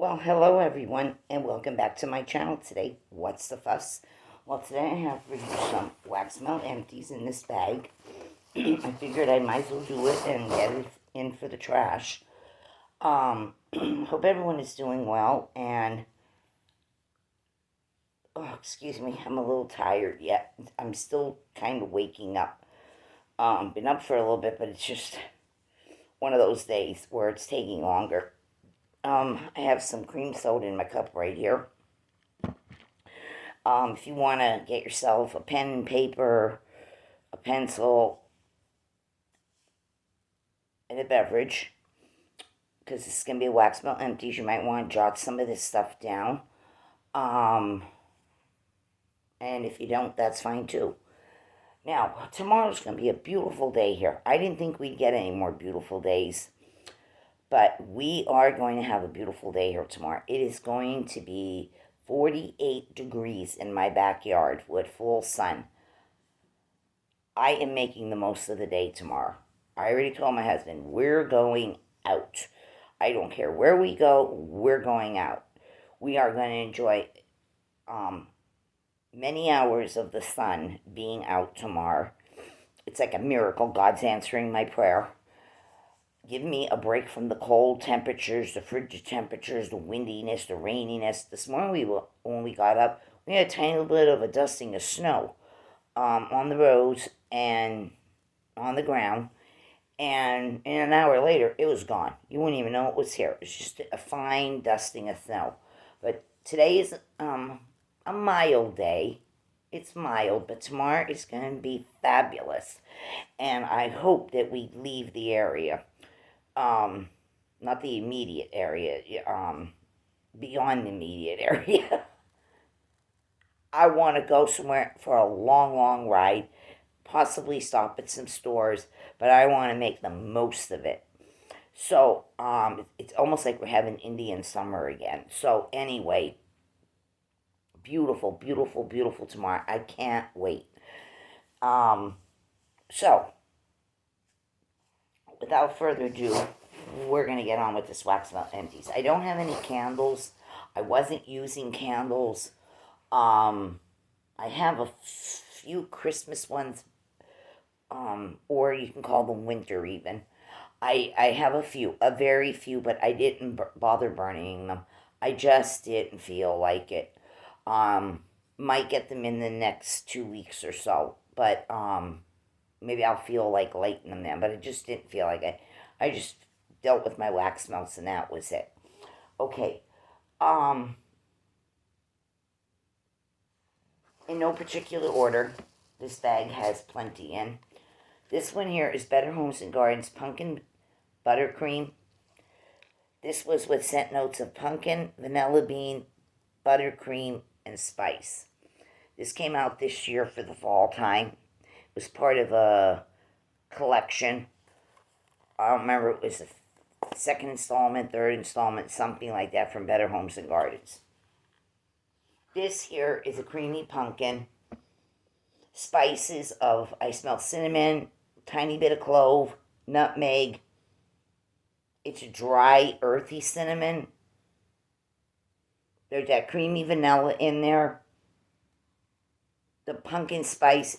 Well, hello everyone, and welcome back to my channel today. What's the fuss? Well, today I have for you some Wax Melt Empties in this bag. I figured I might as well do it and get it in for the trash. Hope everyone is doing well, and, oh, excuse me, I'm a little tired yet. I'm still kind of waking up. Been up for a little bit, but it's just one of those days where it's taking longer. I have some cream soda in my cup right here. If you want to get yourself a pen and paper, a pencil, and a beverage, because this is going to be a Wax Melt Empties, you might want to jot some of this stuff down. Um, and if you don't, that's fine too. Now, tomorrow's going to be a beautiful day here. I didn't think we'd get any more beautiful days, but we are going to have a beautiful day here tomorrow. It is going to be 48 degrees in my backyard with full sun. I am making the most of the day tomorrow. I already told my husband, we're going out. I don't care where we go, we're going out. We are going to enjoy many hours of the sun being out tomorrow. It's like a miracle. God's answering my prayer. Give me a break from the cold temperatures, the frigid temperatures, the windiness, the raininess. This morning, when we got up, we had a tiny little bit of a dusting of snow on the roads and on the ground. And an hour later, it was gone. You wouldn't even know it was here. It was just a fine dusting of snow. But today is a mild day. It's mild, but tomorrow is going to be fabulous. And I hope that we leave the area. Not the immediate area, beyond the immediate area. I want to go somewhere for a long, long ride, possibly stop at some stores, but I want to make the most of it. So, it's almost like we're having Indian summer again. So, anyway, beautiful, beautiful, beautiful tomorrow. I can't wait. So, without further ado, we're going to get on with this Wax Melt Empties. I don't have any candles. I wasn't using candles. I have a few Christmas ones, or you can call them winter even. I have a very few, but I didn't bother burning them. I just didn't feel like it. Might get them in the next 2 weeks or so, but maybe I'll feel like lighting them, but I just didn't feel like it. I just dealt with my wax melts and that was it. Okay. In no particular order, this bag has plenty in. This one here is Better Homes and Gardens Pumpkin Buttercream. This was with scent notes of pumpkin, vanilla bean, buttercream, and spice. This came out this year for the fall time. It was part of a collection. I don't remember, it was the second installment, third installment, something like that from Better Homes and Gardens. This here is a creamy pumpkin. Spices of, I smell cinnamon, tiny bit of clove, nutmeg. It's a dry, earthy cinnamon. There's that creamy vanilla in there. The pumpkin spice,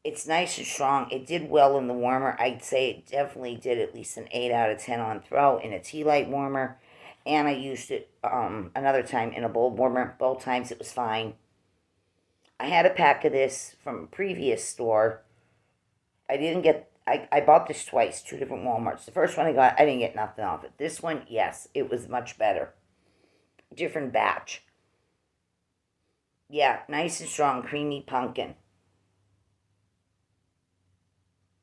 it's nice and strong. It did well in the warmer. I'd say it definitely did at least an 8 out of 10 on throw in a tea light warmer. And I used it another time in a bowl warmer. Both times it was fine. I had a pack of this from a previous store. I bought this twice, 2 different Walmarts. The first one I got, I didn't get nothing off it. This one, yes, it was much better. Different batch. Yeah, nice and strong, creamy pumpkin.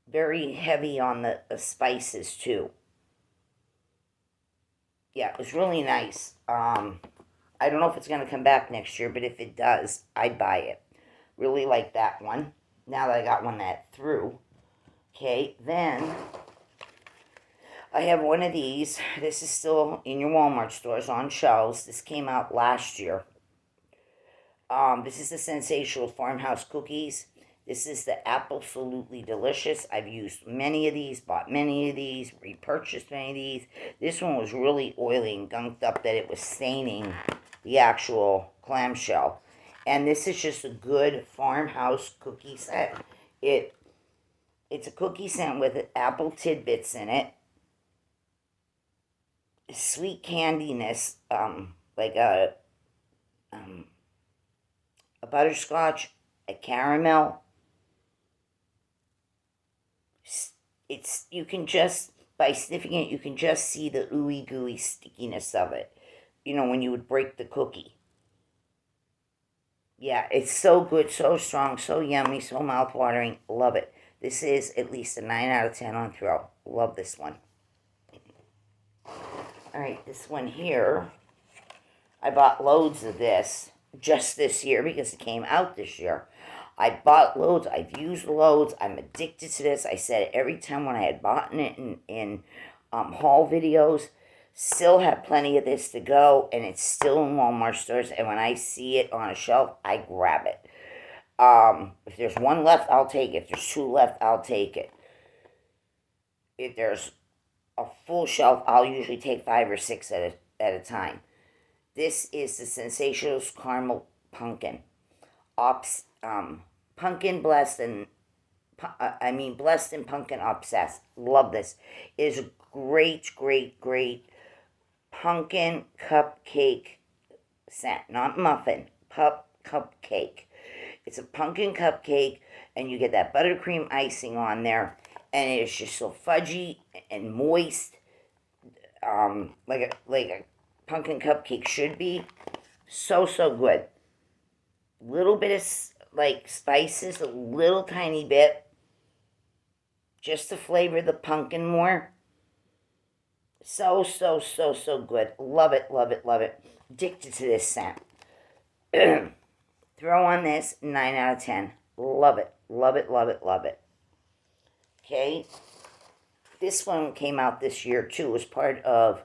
Very heavy on the spices, too. Yeah, it was really nice. I don't know if it's going to come back next year, but if it does, I'd buy it. Really like that one. Now that I got one that through. Okay, then I have one of these. This is still in your Walmart stores on shelves. This came out last year. This is the Sensational Farmhouse Cookies. This is the Absolutely Delicious. I've used many of these, bought many of these, repurchased many of these. This one was really oily and gunked up that it was staining the actual clamshell. And this is just a good farmhouse cookie set. It's a cookie set with apple tidbits in it, sweet candiness, like a butterscotch, a caramel. It's, you can just, by sniffing it, you can just see the ooey gooey stickiness of it. You know, when you would break the cookie. Yeah, it's so good, so strong, so yummy, so mouth-watering. Love it. This is at least a 9 out of 10 on throw. Love this one. All right, this one here, I bought loads of this just this year because it came out this year. I bought loads. I've used loads. I'm addicted to this. I said it every time when I had bought it in haul videos. Still have plenty of this to go, and it's still in Walmart stores. And when I see it on a shelf, I grab it. If there's one left, I'll take it. If there's two left, I'll take it. If there's a full shelf, I'll usually take 5 or 6 at a time. This is the Sensationals Caramel Pumpkin. Pumpkin blessed and blessed and pumpkin obsessed. Love this. It is a great, great, great pumpkin cupcake scent, not muffin. Cupcake. It's a pumpkin cupcake, and you get that buttercream icing on there, and it is just so fudgy and moist, like a pumpkin cupcake should be. So good. Little bit of like spices, a little tiny bit, just to flavor the pumpkin more. So good. Love it, love it, love it. Addicted to this scent. Throw on this 9 out of 10. Love it, love it, love it, love it. Okay, this one came out this year too. It was part of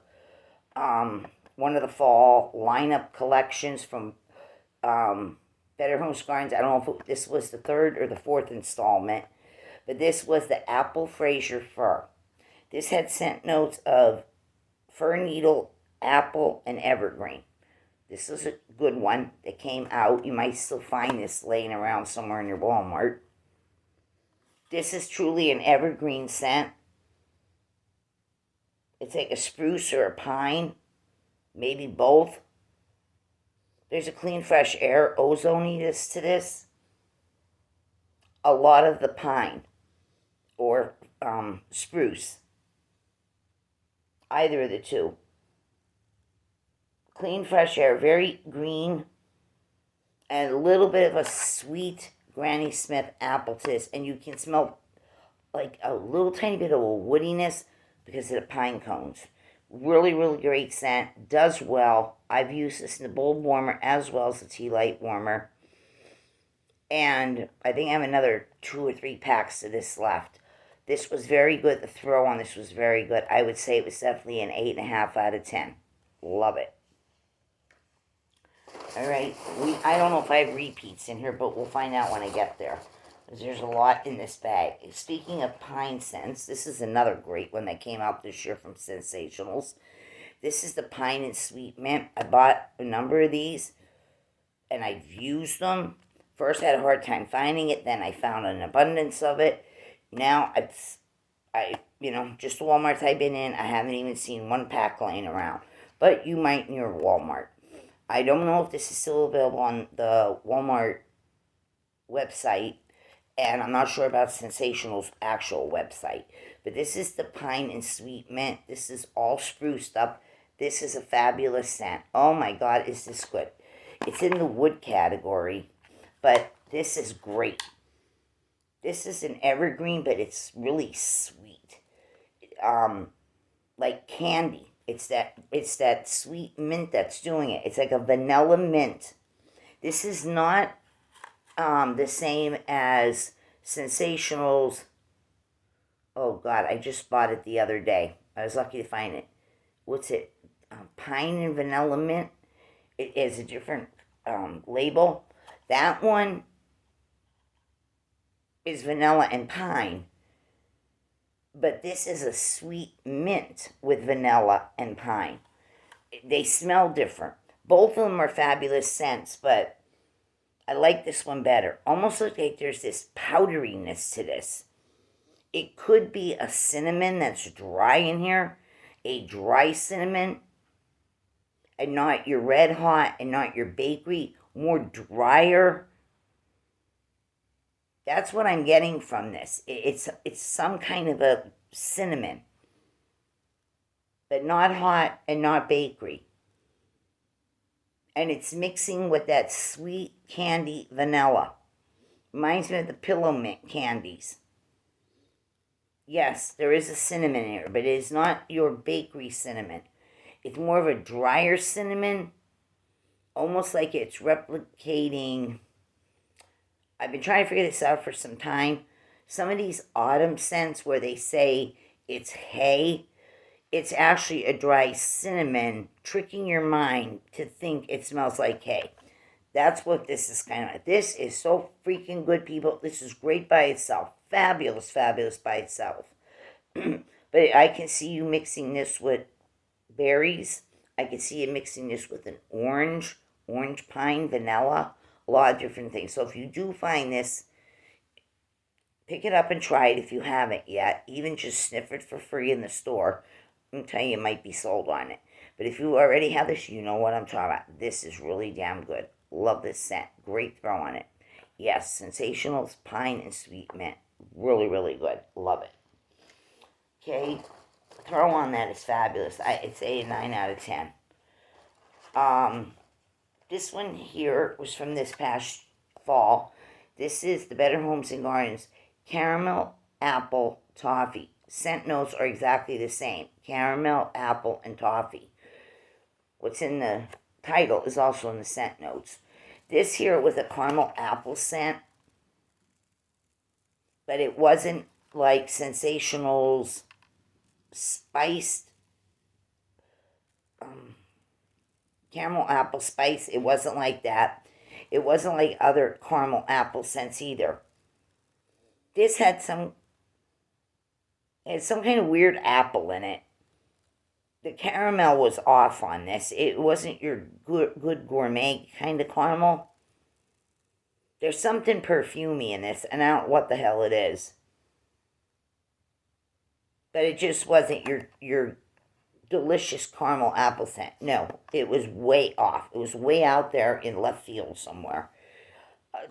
one of the fall lineup collections from Better Homes Gardens. I don't know if this was the 3rd or the 4th installment, but this was the Apple Fraser Fir. This had scent notes of fir needle, apple, and evergreen. This is a good one that came out. You might still find this laying around somewhere in your Walmart. This is truly an evergreen scent. It's like a spruce or a pine, maybe both. There's a clean, fresh air ozoniness to this. A lot of the pine or spruce. Either of the two. Clean, fresh air, very green, and a little bit of a sweet Granny Smith apple to this, and you can smell like a little tiny bit of a woodiness because of the pine cones. Really, really great scent. Does well. I've used this in the bulb warmer as well as the tea light warmer. And I think I have another 2 or 3 packs of this left. This was very good. The throw on this was very good. I would say it was definitely an 8.5 out of 10. Love it. Alright, I don't know if I have repeats in here, but we'll find out when I get there. There's a lot in this bag. Speaking of pine scents, this is another great one that came out this year from Sensationals. This is the Pine and Sweet Mint. I bought a number of these, and I've used them. First, I had a hard time finding it. Then I found an abundance of it. Now, just the Walmarts I've been in, I haven't even seen one pack laying around. But you might in your Walmart. I don't know if this is still available on the Walmart website, and I'm not sure about Sensational's actual website. But this is the Pine and Sweet Mint. This is all spruced up. This is a fabulous scent. Oh my God, is this good. It's in the wood category, but this is great. This is an evergreen, but it's really sweet. Like candy. It's that sweet mint that's doing it. It's like a vanilla mint. This is not the same as Sensationals. Oh God, I just bought it the other day. I was lucky to find it. What's it? Pine and vanilla mint. It is a different label. That one is vanilla and pine, but this is a sweet mint with vanilla and pine. They smell different. Both of them are fabulous scents, but I like this one better. Almost looks like there's this powderiness to this. It could be a cinnamon that's dry in here, a dry cinnamon, and not your red hot and not your bakery, more drier. That's what I'm getting from this. It's some kind of a cinnamon, but not hot and not bakery. And it's mixing with that sweet candy vanilla. Reminds me of the pillow mint candies. Yes, there is a cinnamon here, but it is not your bakery cinnamon. It's more of a drier cinnamon, almost like it's replicating. I've been trying to figure this out for some time. Some of these autumn scents where they say it's hay, it's actually a dry cinnamon tricking your mind to think it smells like hay. That's what this is kind of like. This is so freaking good, people. This is great by itself. Fabulous, fabulous by itself. But I can see you mixing this with berries. I can see you mixing this with an orange pine, vanilla, a lot of different things. So if you do find this, pick it up and try it if you haven't yet. Even just sniff it for free in the store. I'm telling you, it might be sold on it. But if you already have this, you know what I'm talking about. This is really damn good. Love this scent. Great throw on it. Yes, sensational pine and sweet mint. Really, really good. Love it. Okay, throw on that is fabulous. I'd say a 9 out of 10. This one here was from this past fall. This is the Better Homes and Gardens Caramel Apple Toffee. Scent notes are exactly the same. Caramel, apple, and toffee. What's in the title is also in the scent notes. This here was a caramel apple scent, but it wasn't like Sensational's spiced caramel apple spice. It wasn't like that. It wasn't like other caramel apple scents either. This had some kind of weird apple in it. The caramel was off on this. It wasn't your good gourmet kind of caramel. There's something perfumey in this, and I don't know what the hell it is. But it just wasn't your delicious caramel apple scent. No, it was way off. It was way out there in left field somewhere.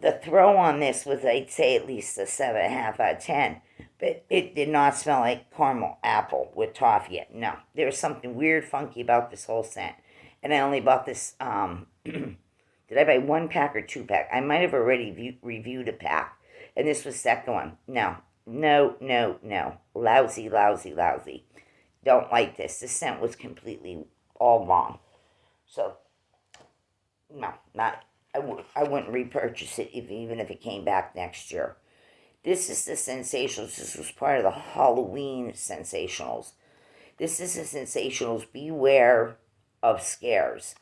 The throw on this was, I'd say, at least a 7.5 out of 10. But it did not smell like caramel apple with toffee. No, there was something weird, funky about this whole scent. And I only bought this, did I buy 1 pack or 2 pack? I might have already reviewed a pack. And this was second one. No. Lousy, lousy, lousy. Don't like this. The scent was completely all wrong. So, no, not. I wouldn't repurchase it even if it came back next year. This is the Sensationals. This was part of the Halloween Sensationals. This is the Sensationals. Beware of Scares.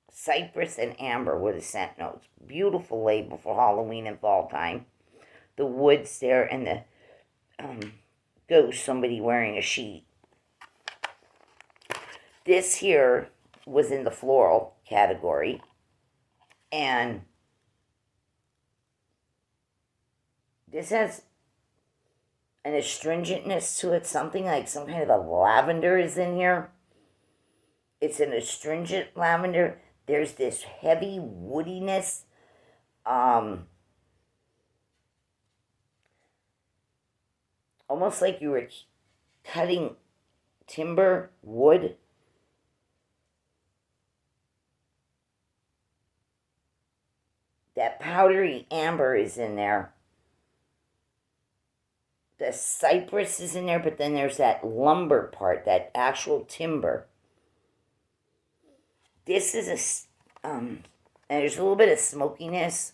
Cypress and amber were the scent notes. Beautiful label for Halloween and fall time. The woods there and the ghost, somebody wearing a sheet. This here was in the floral category. And this has an astringentness to it, something like some kind of a lavender is in here. It's an astringent lavender. There's this heavy woodiness. Almost like you were cutting timber, wood. That powdery amber is in there. The cypress is in there, but then there's that lumber part, that actual timber. This is and there's a little bit of smokiness.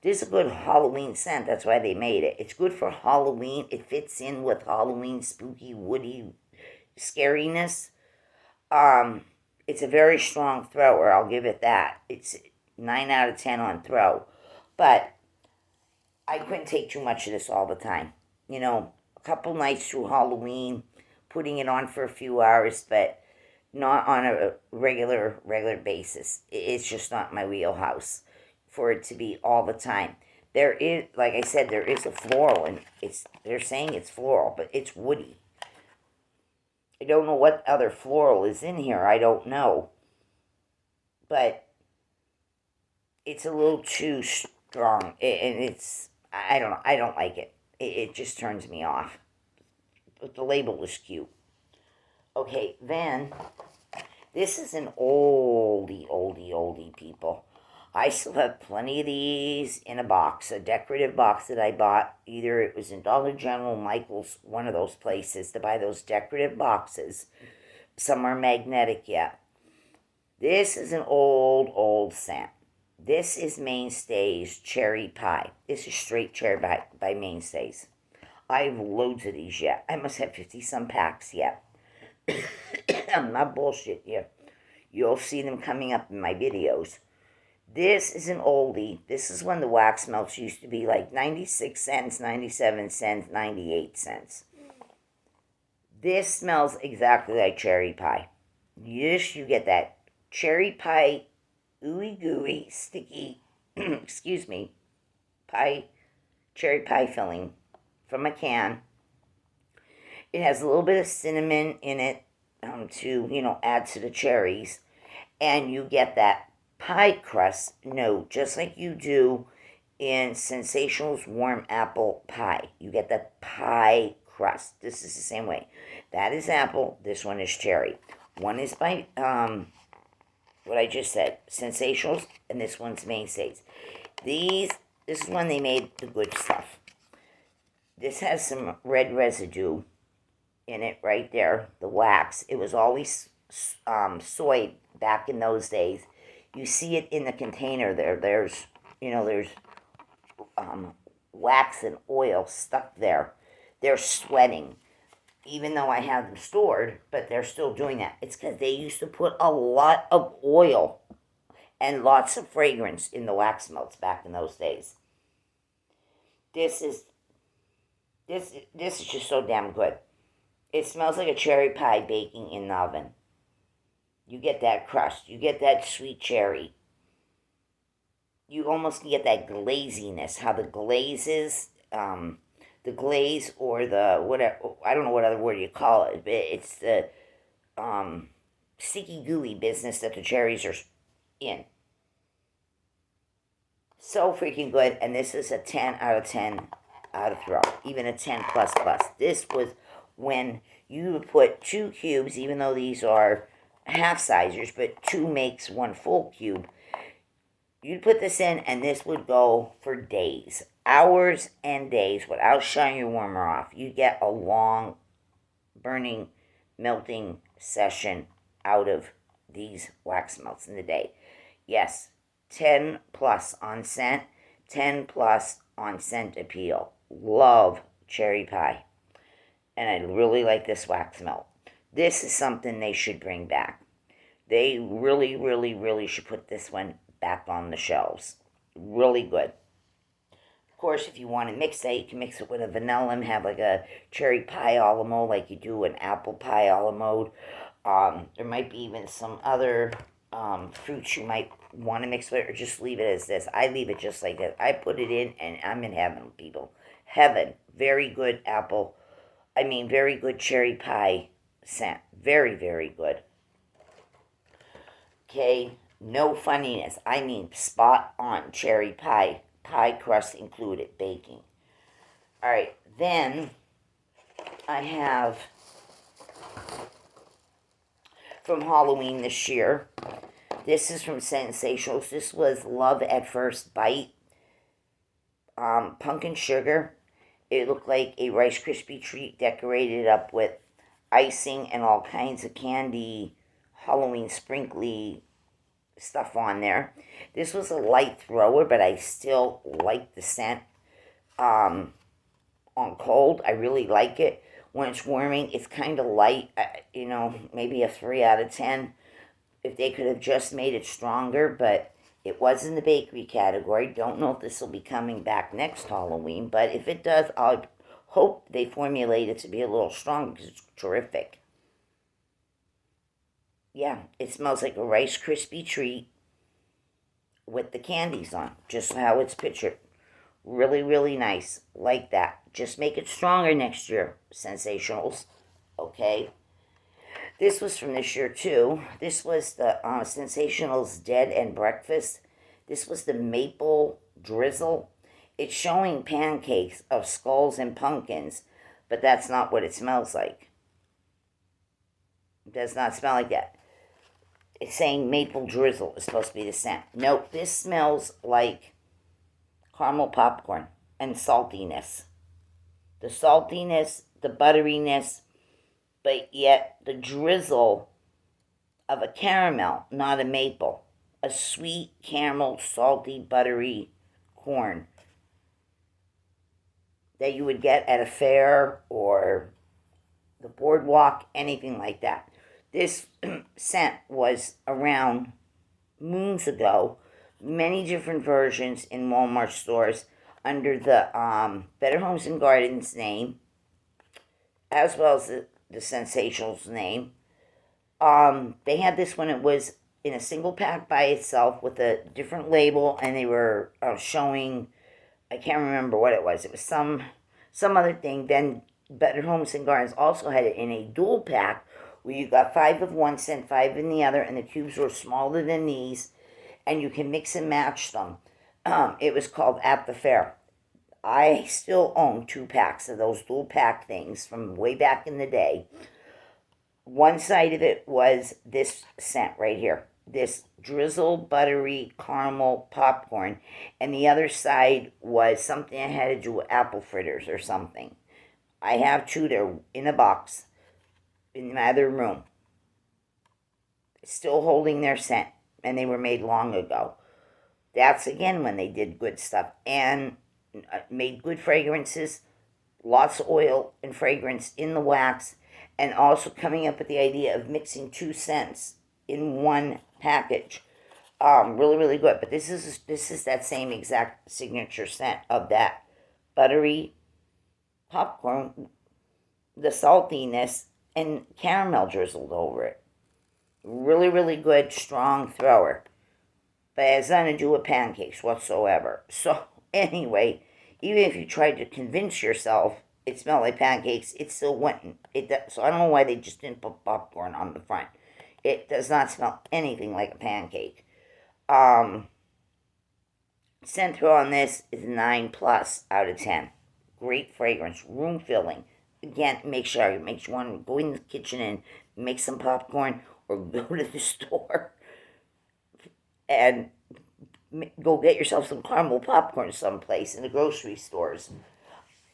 This is a good Halloween scent. That's why they made it. It's good for Halloween. It fits in with Halloween spooky, woody scariness. It's a very strong thrower. I'll give it that. It's 9 out of 10 on throw. But I couldn't take too much of this all the time. You know, a couple nights through Halloween, putting it on for a few hours, but not on a regular basis. It's just not my wheelhouse for it to be all the time. There is, like I said, there is a floral, and they're saying it's floral, but it's woody. I don't know what other floral is in here. I don't know, but it's a little too strong, and I don't know. I don't like it. It just turns me off. But the label is cute. Okay, then this is an oldie, people. I still have plenty of these in a box, a decorative box that I bought. Either it was in Dollar General, Michael's, one of those places to buy those decorative boxes. Some are magnetic yet. This is an old scent. This is Mainstays Cherry Pie. This is straight cherry pie by Mainstays. I have loads of these yet. I must have 50 some packs yet. I'm not bullshit here. You'll see them coming up in my videos. This is an oldie. This is when the wax melts used to be like 96 cents, 97 cents, 98 cents. This smells exactly like cherry pie. Yes, you get that cherry pie, ooey gooey, sticky, excuse me, cherry pie filling from a can. It has a little bit of cinnamon in it to, add to the cherries. And you get that pie crust note, just like you do in Sensational's warm apple pie. You get the pie crust. This is the same way. That is apple. This one is cherry. One is by what I just said, Sensationals, and this one's Mainstays. This is when they made the good stuff. This has some red residue in it right there, the wax. It was always soy back in those days. You see it in the container there. There's wax and oil stuck there. They're sweating, even though I have them stored, but they're still doing that. It's because they used to put a lot of oil and lots of fragrance in the wax melts back in those days. This is just so damn good. It smells like a cherry pie baking in the oven. You get that crust. You get that sweet cherry. You almost get that glaziness. How the glaze or the whatever, I don't know what other word you call it, but it's the sticky gooey business that the cherries are in. So freaking good, and this is a 10 out of 10 out of throw, even a 10 plus plus. This was when you would put 2 cubes, even though these are half-sizers, but 2 makes 1 full cube. You'd put this in, and this would go for days, hours and days, without shutting your warmer off. You get a long, burning, melting session out of these wax melts in the day. Yes, 10 plus on scent, 10 plus on scent appeal. Love cherry pie. And I really like this wax melt. This is something they should bring back. They really should put this one back on the shelves. Really good. Of course, if you want to mix that, you can mix it with a vanilla and have like a cherry pie a la mode, like you do an apple pie a la mode. There might be even some other fruits you might want to mix with it, or just leave it as this. I leave it just like that. I put it in, and I'm in heaven, people. Heaven. Very good very good cherry pie scent. Very good. Okay, no funniness. I mean, spot on cherry pie. Pie crust included, baking. Alright, then I have from Halloween this year. This is from Sensationals. This was Love at First Bite. Pumpkin sugar. It looked like a Rice Krispie treat decorated up with icing and all kinds of candy, Halloween sprinkly stuff on there. This was a light thrower, but I still like the scent. On cold, I really like it. When it's warming, it's kind of light, maybe a 3 out of 10. If they could have just made it stronger, but It was in the bakery category. Don't know if this will be coming back next Halloween, but if it does, I hope they formulate it to be a little stronger because it's terrific. Yeah, it smells like a Rice Krispie treat with the candies on, just how it's pictured. Really, really nice. Like that. Just make it stronger next year, Sensationals. Okay? This was from this year, too. This was the Sensationals Dead and Breakfast. This was the maple drizzle. It's showing pancakes of skulls and pumpkins, but that's not what it smells like. It does not smell like that. It's saying maple drizzle is supposed to be the scent. Nope, this smells like caramel popcorn and saltiness. The saltiness, the butteriness, but yet the drizzle of a caramel, not a maple. A sweet caramel, salty, buttery corn that you would get at a fair or the boardwalk, anything like that. This scent was around moons ago, many different versions in Walmart stores under the Better Homes and Gardens name, as well as the Sensationals name. They had this when it was in a single pack by itself with a different label, and they were showing, I can't remember what it was. It was some other thing. Then Better Homes and Gardens also had it in a dual pack where you got 5 of one scent, 5 in the other, and the cubes were smaller than these, and you can mix and match them. It was called At the Fair. I still own 2 packs of those dual pack things from way back in the day. One side of it was this scent right here, this drizzle, buttery, caramel popcorn, and the other side was something that had to do with apple fritters or something. I have 2 there in a box in my other room, still holding their scent, and they were made long ago. That's again when they did good stuff and made good fragrances, lots of oil and fragrance in the wax, and also coming up with the idea of mixing 2 scents in one package. Really, really good. But this is that same exact signature scent of that buttery popcorn, the saltiness, and caramel drizzled over it. Really, really good, strong thrower. But it has nothing to do with pancakes whatsoever. So, anyway, even if you tried to convince yourself it smelled like pancakes, it still wouldn't. So I don't know why they just didn't put popcorn on the front. It does not smell anything like a pancake. Scent throw on this is 9 plus out of 10. Great fragrance, room filling. Again, make sure you want to go in the kitchen and make some popcorn, or go to the store and go get yourself some caramel popcorn someplace in the grocery stores.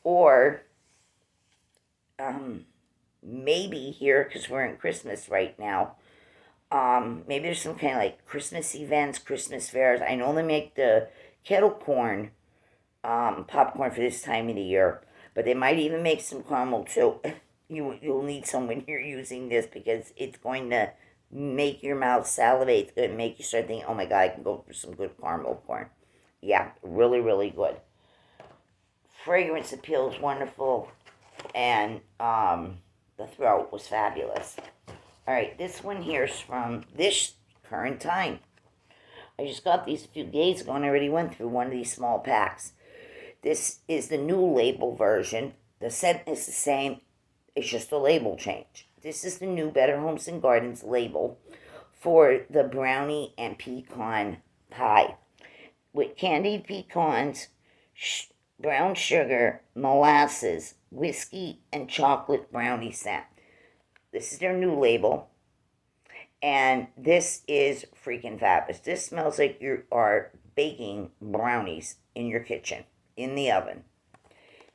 Or maybe here, because we're in Christmas right now, maybe there's some kind of like Christmas events, Christmas fairs. I know they make the kettle corn popcorn for this time of the year, but they might even make some caramel too. You'll need some when you're using this, because it's going to make your mouth salivate. It's going to make you start thinking, oh my God, I can go for some good caramel corn. Yeah, really, really good. Fragrance appeal is wonderful, and the throat was fabulous. All right, this one here is from this current time. I just got these a few days ago, and I already went through one of these small packs. This is the new label version. The scent is the same. It's just a label change. This is the new Better Homes and Gardens label for the brownie and pecan pie. With candied pecans, brown sugar, molasses, whiskey, and chocolate brownie scent. This is their new label. And this is freaking fabulous. This smells like you are baking brownies in your kitchen, in the oven.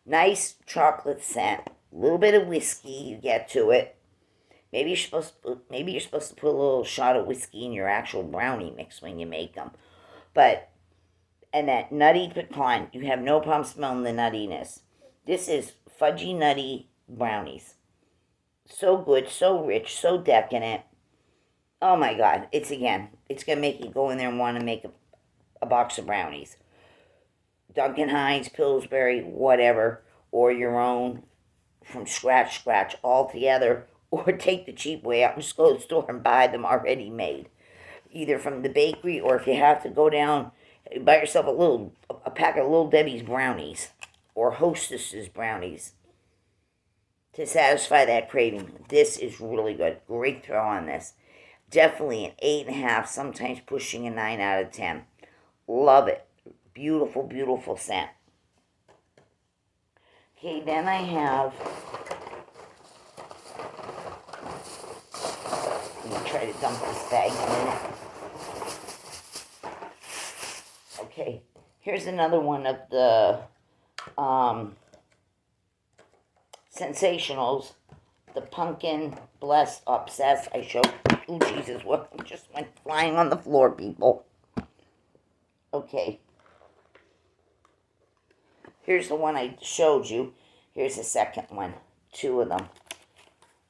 Nice chocolate scent. A little bit of whiskey you get to it. Maybe you're supposed to put a little shot of whiskey in your actual brownie mix when you make them. And that nutty pecan, you have no problem smelling the nuttiness. This is fudgy nutty brownies. So good, so rich, so decadent. Oh my God, it's going to make you go in there and want to make a box of brownies. Duncan Hines, Pillsbury, whatever, or your own from scratch all together, or take the cheap way out and just go to the store and buy them already made, either from the bakery, or if you have to go down, buy yourself a pack of Little Debbie's brownies or Hostess's brownies to satisfy that craving. This is really good. Great throw on this. Definitely an 8.5, sometimes pushing a 9 out of 10. Love it. Beautiful, beautiful scent. Okay, then I have, let me try to dump this bag in a minute. Okay, here's another one of the Sensationals, the Pumpkin Blessed Obsessed. I showed, oh Jesus, what just went flying on the floor, people. Okay. Here's the one I showed you. Here's the second one. 2 of them.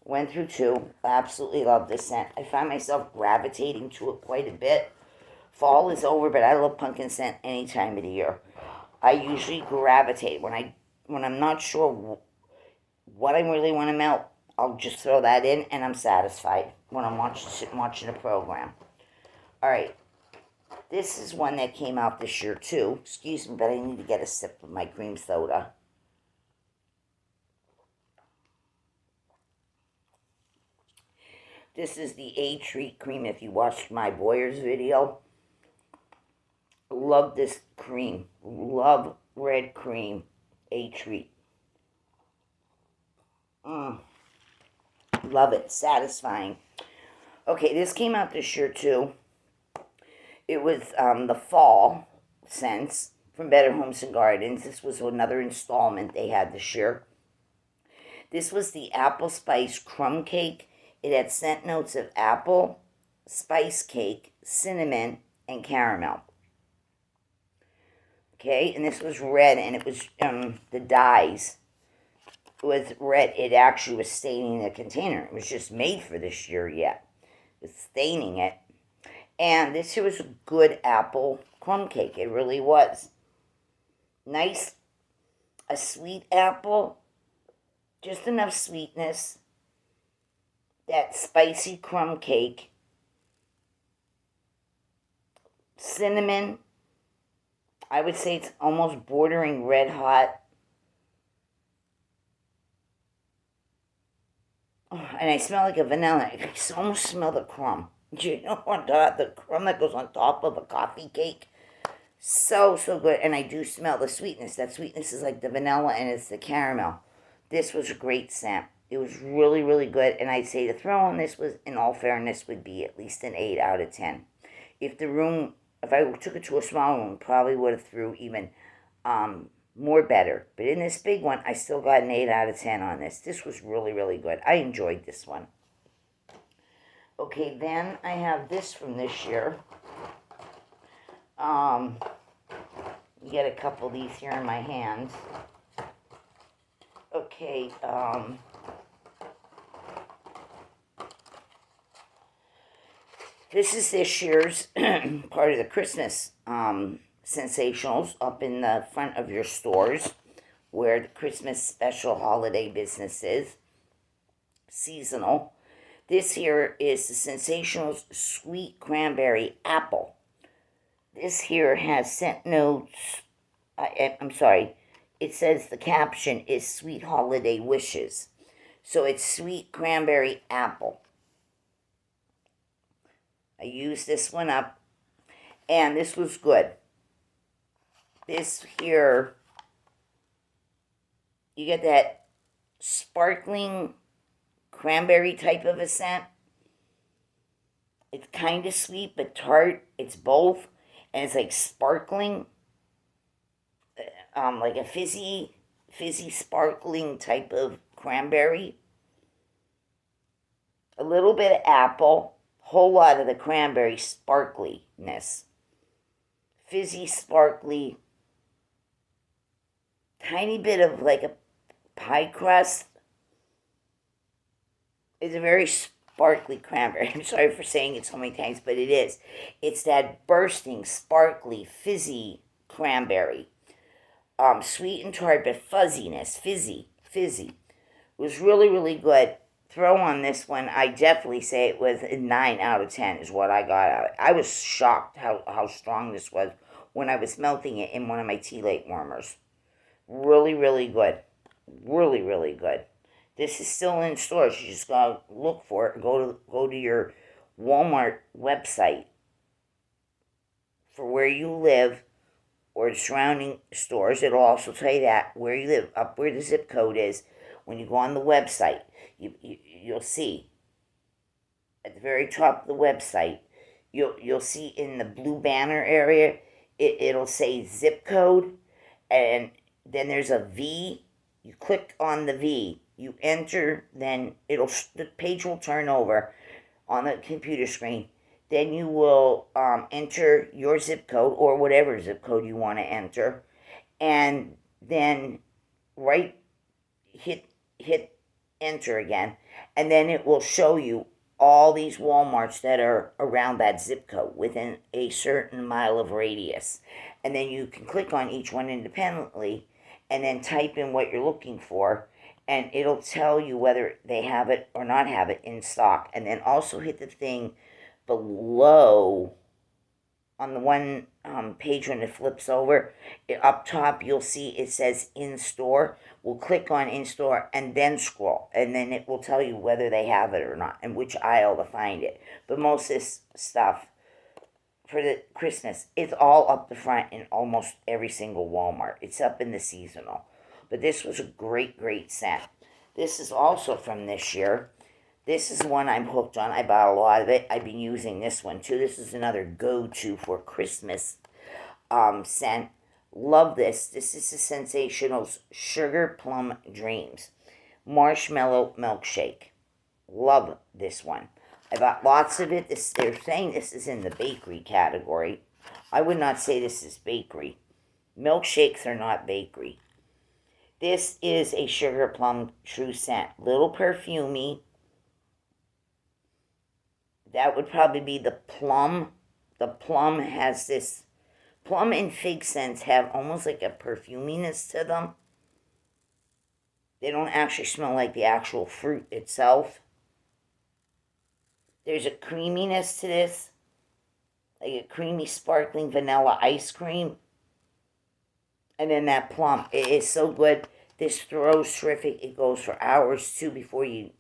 Went through 2. Absolutely love this scent. I find myself gravitating to it quite a bit. Fall is over, but I love pumpkin scent any time of the year. I usually gravitate when I'm not sure what I really want to melt. I'll just throw that in, and I'm satisfied when I'm watching a program. All right. This is one that came out this year, too. Excuse me, but I need to get a sip of my cream soda. This is the A-Treat cream. If you watched my Boyers video, love this cream. Love red cream. A-Treat. Love it. Satisfying. Okay, this came out this year, too. It was the fall scents from Better Homes and Gardens. This was another installment they had this year. This was the apple spice crumb cake. It had scent notes of apple, spice cake, cinnamon, and caramel. Okay, and this was red, and it was the dyes was red. It actually was staining the container. It was just made for this year yet. It was staining it. And this here was a good apple crumb cake. It really was. Nice, a sweet apple, just enough sweetness. That spicy crumb cake. Cinnamon. I would say it's almost bordering red hot. Oh, and I smell like a vanilla. I almost smell the crumb. You know what? The crumb that goes on top of a coffee cake. So good. And I do smell the sweetness. That sweetness is like the vanilla and it's the caramel. This was a great scent. It was really, really good. And I'd say the throw on this was, in all fairness, would be at least an 8 out of 10. If I took it to a small room, probably would have threw even more better. But in this big one, I still got an 8 out of 10 on this. This was really, really good. I enjoyed this one. Okay, then I have this from this year. You get a couple of these here in my hands. Okay, this is this year's part of the Christmas Sensationals up in the front of your stores where the Christmas special holiday business is. Seasonal. This here is the Sensationals Sweet Cranberry Apple. This here has scent notes. I'm sorry. It says the caption is Sweet Holiday Wishes. So it's Sweet Cranberry Apple. I used this one up. And this was good. This here, you get that sparkling cranberry type of a scent. It's kind of sweet but tart. It's both. And it's like sparkling. Like a fizzy sparkling type of cranberry. A little bit of apple. Whole lot of the cranberry sparkliness. Fizzy, sparkly. Tiny bit of like a pie crust. It's a very sparkly cranberry. I'm sorry for saying it so many times, but it is. It's that bursting, sparkly, fizzy cranberry. Sweet and tart, but fuzziness, fizzy. It was really, really good. Throw on this one, I definitely say it was a 9 out of 10 is what I got out of it. I was shocked how strong this was when I was melting it in one of my tea light warmers. Really, really good. Really, really good. This is still in stores. You just gotta look for it. Go to your Walmart website for where you live or the surrounding stores. It'll also tell you that where you live, up where the zip code is. When you go on the website, you'll see at the very top of the website. You'll see in the blue banner area. It'll say zip code, and then there's a V. You click on the V. You enter, then the page will turn over on the computer screen. Then you will enter your zip code or whatever zip code you want to enter, and then right hit enter again, and then it will show you all these Walmarts that are around that zip code within a certain mile of radius, and then you can click on each one independently, and then type in what you're looking for, and it'll tell you whether they have it or not have it in stock, and then also hit the thing below on the one page when it flips over. Up top you'll see it says in store. We'll click on in store and then scroll, and then it will tell you whether they have it or not and which aisle to find it. But most of this stuff for the Christmas, it's all up the front in almost every single Walmart. It's up in the seasonal. But this was a great, great scent. This is also from this year. This is one I'm hooked on. I bought a lot of it. I've been using this one too. This is another go-to for Christmas scent. Love this. This is the Sensationals Sugar Plum Dreams Marshmallow Milkshake. Love this one. I bought lots of it. They're saying this is in the bakery category. I would not say this is bakery. Milkshakes are not bakery. This is a Sugar Plum True Scent. Little perfumey. That would probably be the plum. The plum has this... Plum and fig scents have almost like a perfuminess to them. They don't actually smell like the actual fruit itself. There's a creaminess to this. Like a creamy, sparkling vanilla ice cream. And then that plum. It is so good. This throws terrific. It goes for hours, too, before you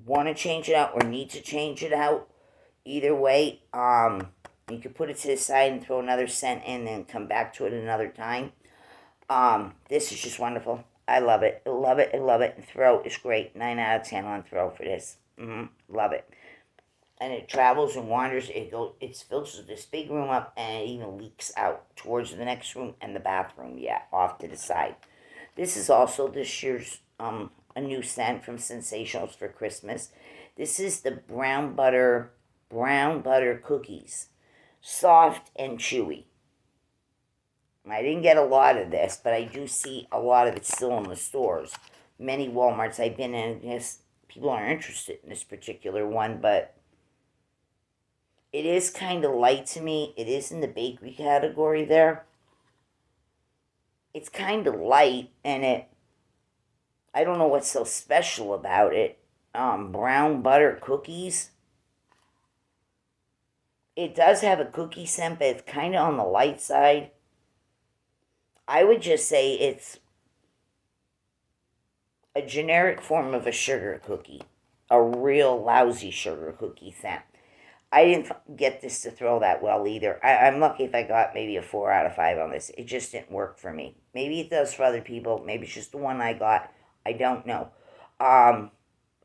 want to change it out or need to change it out. Either way, you could put it to the side and throw another scent in and come back to it another time. This is just wonderful. I love it. I love it. I love it. And throw is great. 9 out of 10 on throw for this. Love it. And it travels and wanders. It fills this big room up, and it even leaks out towards the next room and the bathroom. Yeah, off to the side. This is also this year's a new scent from Sensationals for Christmas. This is the brown butter cookies, soft and chewy. I didn't get a lot of this, but I do see a lot of it still in the stores. Many Walmarts I've been in, yes, people are interested in this particular one, but it is kind of light to me. It is in the bakery category there. It's kind of light, and I don't know what's so special about it. Brown butter cookies. It does have a cookie scent, but it's kind of on the light side. I would just say it's a generic form of a sugar cookie. A real lousy sugar cookie scent. I didn't get this to throw that well either. I'm lucky if I got maybe a 4 out of 5 on this. It just didn't work for me. Maybe it does for other people. Maybe it's just the one I got. I don't know. I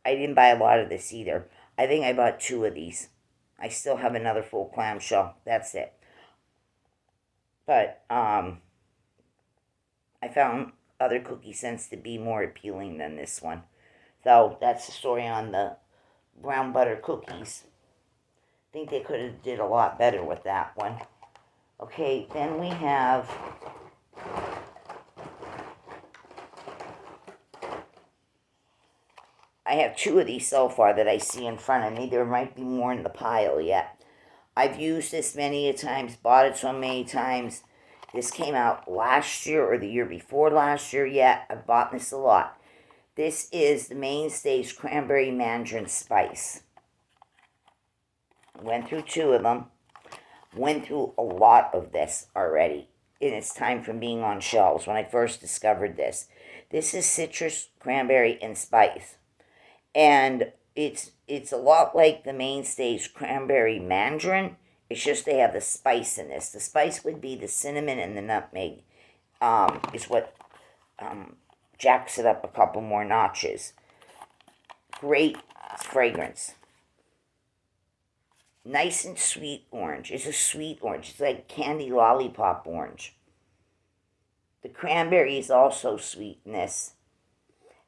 didn't buy a lot of this either. I think I bought 2 of these. I still have another full clamshell. That's it. But I found other cookie scents to be more appealing than this one. So that's the story on the brown butter cookies. I think they could have did a lot better with that one. Okay, then we have I have 2 of these so far that I see in front of me. There might be more in the pile yet. I've used this many a times, bought it so many times. This came out last year or the year before last year. Yeah, I've bought this a lot. This is the Mainstays Cranberry Mandarin Spice. Went through 2 of them. Went through a lot of this already in its time from being on shelves when I first discovered this. This is citrus, cranberry, and spice. And it's a lot like the Mainstays Cranberry Mandarin. It's just they have the spice in this. The spice would be the cinnamon and the nutmeg. Is what jacks it up a couple more notches. Great fragrance. Nice and sweet orange. It's a sweet orange. It's like candy lollipop orange. The cranberry is also sweet in this.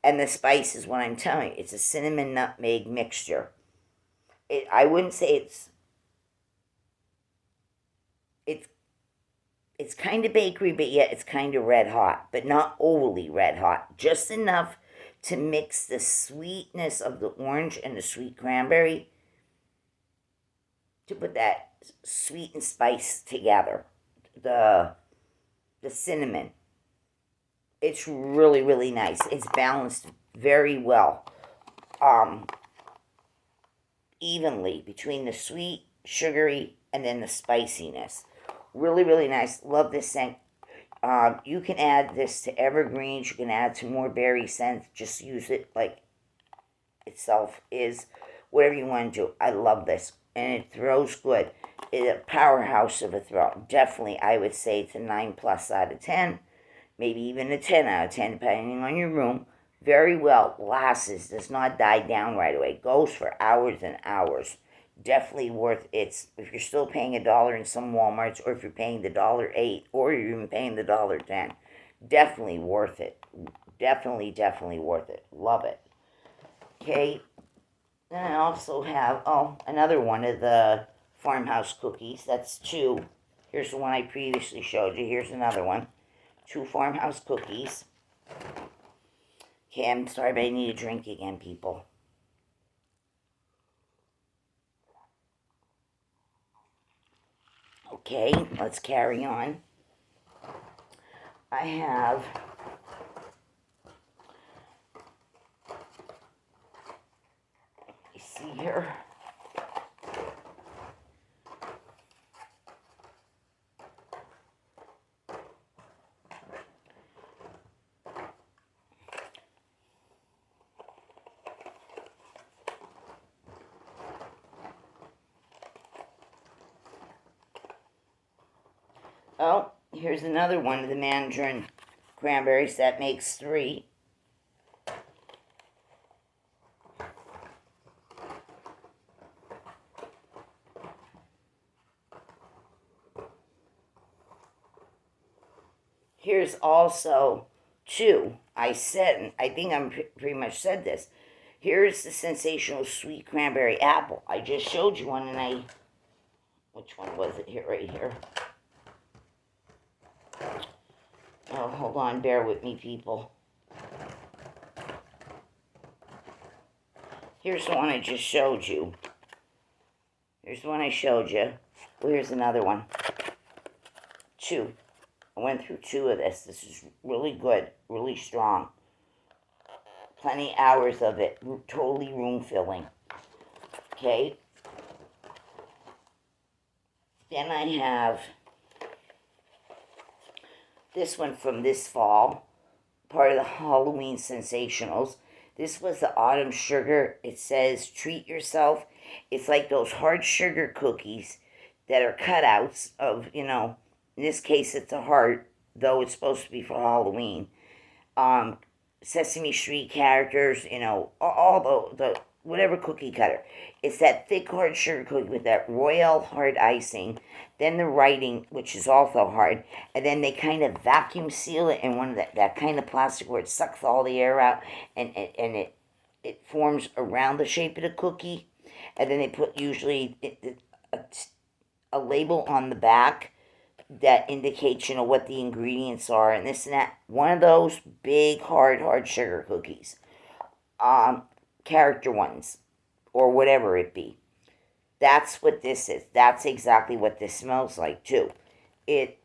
And the spice is what I'm telling you. It's a cinnamon nutmeg mixture. I wouldn't say it's kind of bakery, but yet it's kind of red hot, but not overly red hot. Just enough to mix the sweetness of the orange and the sweet cranberry to put that sweet and spice together. The cinnamon. It's really, really nice. It's balanced very well. Evenly between the sweet, sugary, and then the spiciness. Really, really nice. Love this scent. You can add this to evergreens. You can add some more berry scents. Just use it like itself is. Whatever you want to do. I love this. And it throws good. It's a powerhouse of a throw. Definitely, I would say it's a 9+ out of 10. Maybe even a 10 out of 10, depending on your room. Very well. Lasts. Does not die down right away. Goes for hours and hours. Definitely worth it. If you're still paying $1 in some Walmarts, or if you're paying the $1.08, or you're even paying the $1.10, definitely worth it. Definitely, definitely worth it. Love it. Okay. Then I also have, another one of the farmhouse cookies. That's 2. Here's the one I previously showed you. Here's another one. 2 farmhouse cookies. Okay, I'm sorry, but I need a drink again, people. Okay, let's carry on. I have see here. Oh, here's another one of the Mandarin cranberries. That makes 3. Here's also 2. I think I'm pretty much said this. Here's the sensational sweet cranberry apple. I just showed you one, and which one was it here? Right here. Oh, hold on, bear with me, people. Here's the one I just showed you. Here's the one I showed you. Well, here's another one. 2. I went through 2 of this. This is really good, really strong. Plenty hours of it. Totally room filling. Okay. Then I have this one from this fall, part of the Halloween Sensationals. This was the autumn sugar. It says, treat yourself. It's like those hard sugar cookies that are cutouts of, in this case it's a heart, though it's supposed to be for Halloween. Sesame Street characters, all the whatever cookie cutter. It's that thick hard sugar cookie with that royal hard icing, then the writing, which is also hard, and then they kind of vacuum seal it in one of that kind of plastic where it sucks all the air out, and it forms around the shape of the cookie, and then they put usually a label on the back that indicates, what the ingredients are, and this and that. One of those big, hard sugar cookies. character ones, or whatever it be. That's what this is. That's exactly what this smells like too. It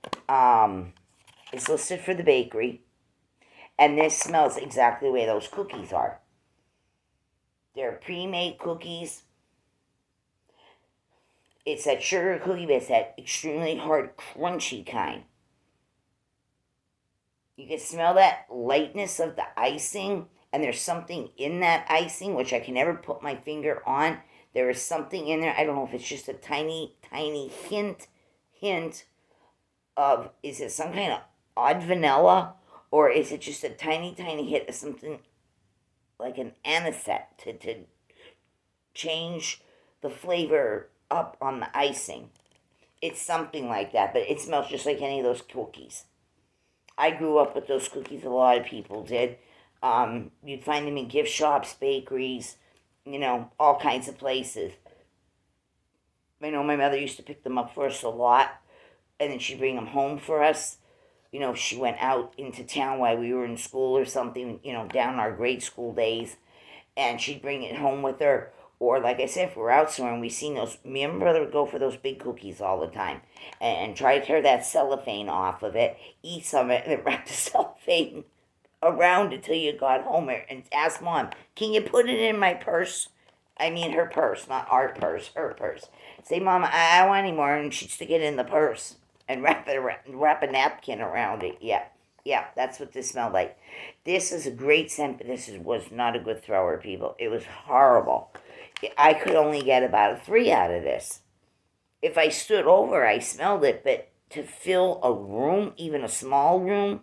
is listed for the bakery, and this smells exactly the way those cookies are. They're pre-made cookies. It's that sugar cookie, but it's that extremely hard, crunchy kind. You can smell that lightness of the icing, and there's something in that icing which I can never put my finger on. There is something in there. I don't know if it's just a tiny, tiny hint of, is it some kind of odd vanilla, or is it just a tiny, tiny hit of something like an anisette to change the flavor up on the icing. It's something like that, but it smells just like any of those cookies. I grew up with those cookies. A lot of people did. You'd find them in gift shops, bakeries, all kinds of places. I know my mother used to pick them up for us a lot, and then she'd bring them home for us. She went out into town while we were in school or something, down our grade school days, and she'd bring it home with her. Or, like I said, if we're out somewhere and we seen those, me and my brother would go for those big cookies all the time and try to tear that cellophane off of it, eat some of it, and then wrap the cellophane around until you got home and ask Mom, can you put it in my purse? I mean, her purse, not our purse, her purse. Say, Mom, I don't want any more, and she'd stick it in the purse and wrap a napkin around it. Yeah, that's what this smelled like. This is a great scent, but this was not a good thrower, people. It was horrible. I could only get about a 3 out of this. If I stood over, I smelled it, but to fill a room, even a small room,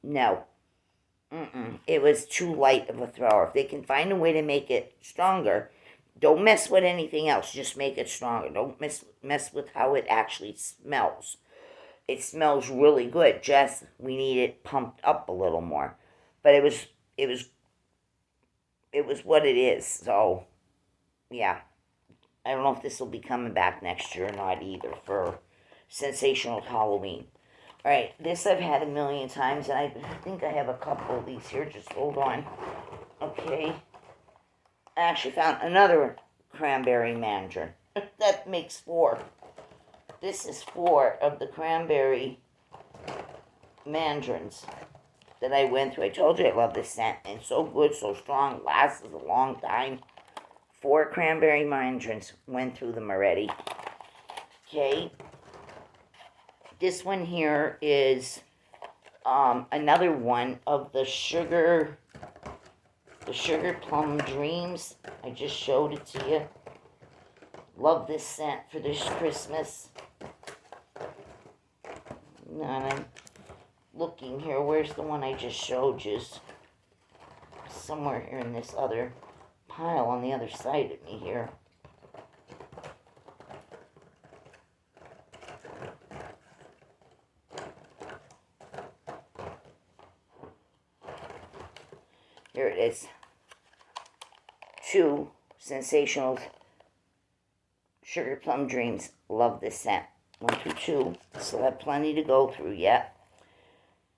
no. It was too light of a thrower. If they can find a way to make it stronger, don't mess with anything else. Just make it stronger. Don't mess with how it actually smells. It smells really good. Just we need it pumped up a little more. But it was what it is. So yeah, I don't know if this will be coming back next year or not either for Sensational Halloween. All right, this I've had a million times, and I think I have a couple of these here. Just hold on. Okay. I actually found another cranberry mandarin. That makes 4. This is 4 of the cranberry mandarins that I went through. I told you I love this scent, and it's so good, so strong, lasts a long time. 4 cranberry mandarins, went through them already. Okay. This one here is another one of the sugar plum dreams. I just showed it to you. Love this scent for this Christmas. And I'm looking here. Where's the one I just showed you? Somewhere here in this other pile on the other side of me here. Here it is. 2 Sensational Sugar Plum Dreams. Love this scent. 1 through 2. Still have plenty to go through yet.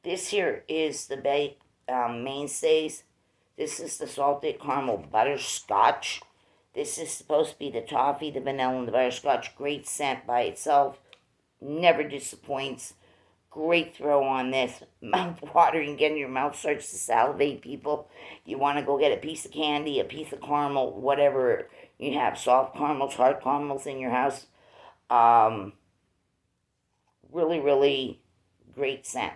This here is the mainstays. This is the salted caramel butterscotch. This is supposed to be the toffee, the vanilla, and the butterscotch. Great scent by itself. Never disappoints. Great throw on this. Mouth watering. Again, your mouth starts to salivate, people. You want to go get a piece of candy, a piece of caramel, whatever you have. Soft caramels, hard caramels in your house. Really, really great scent.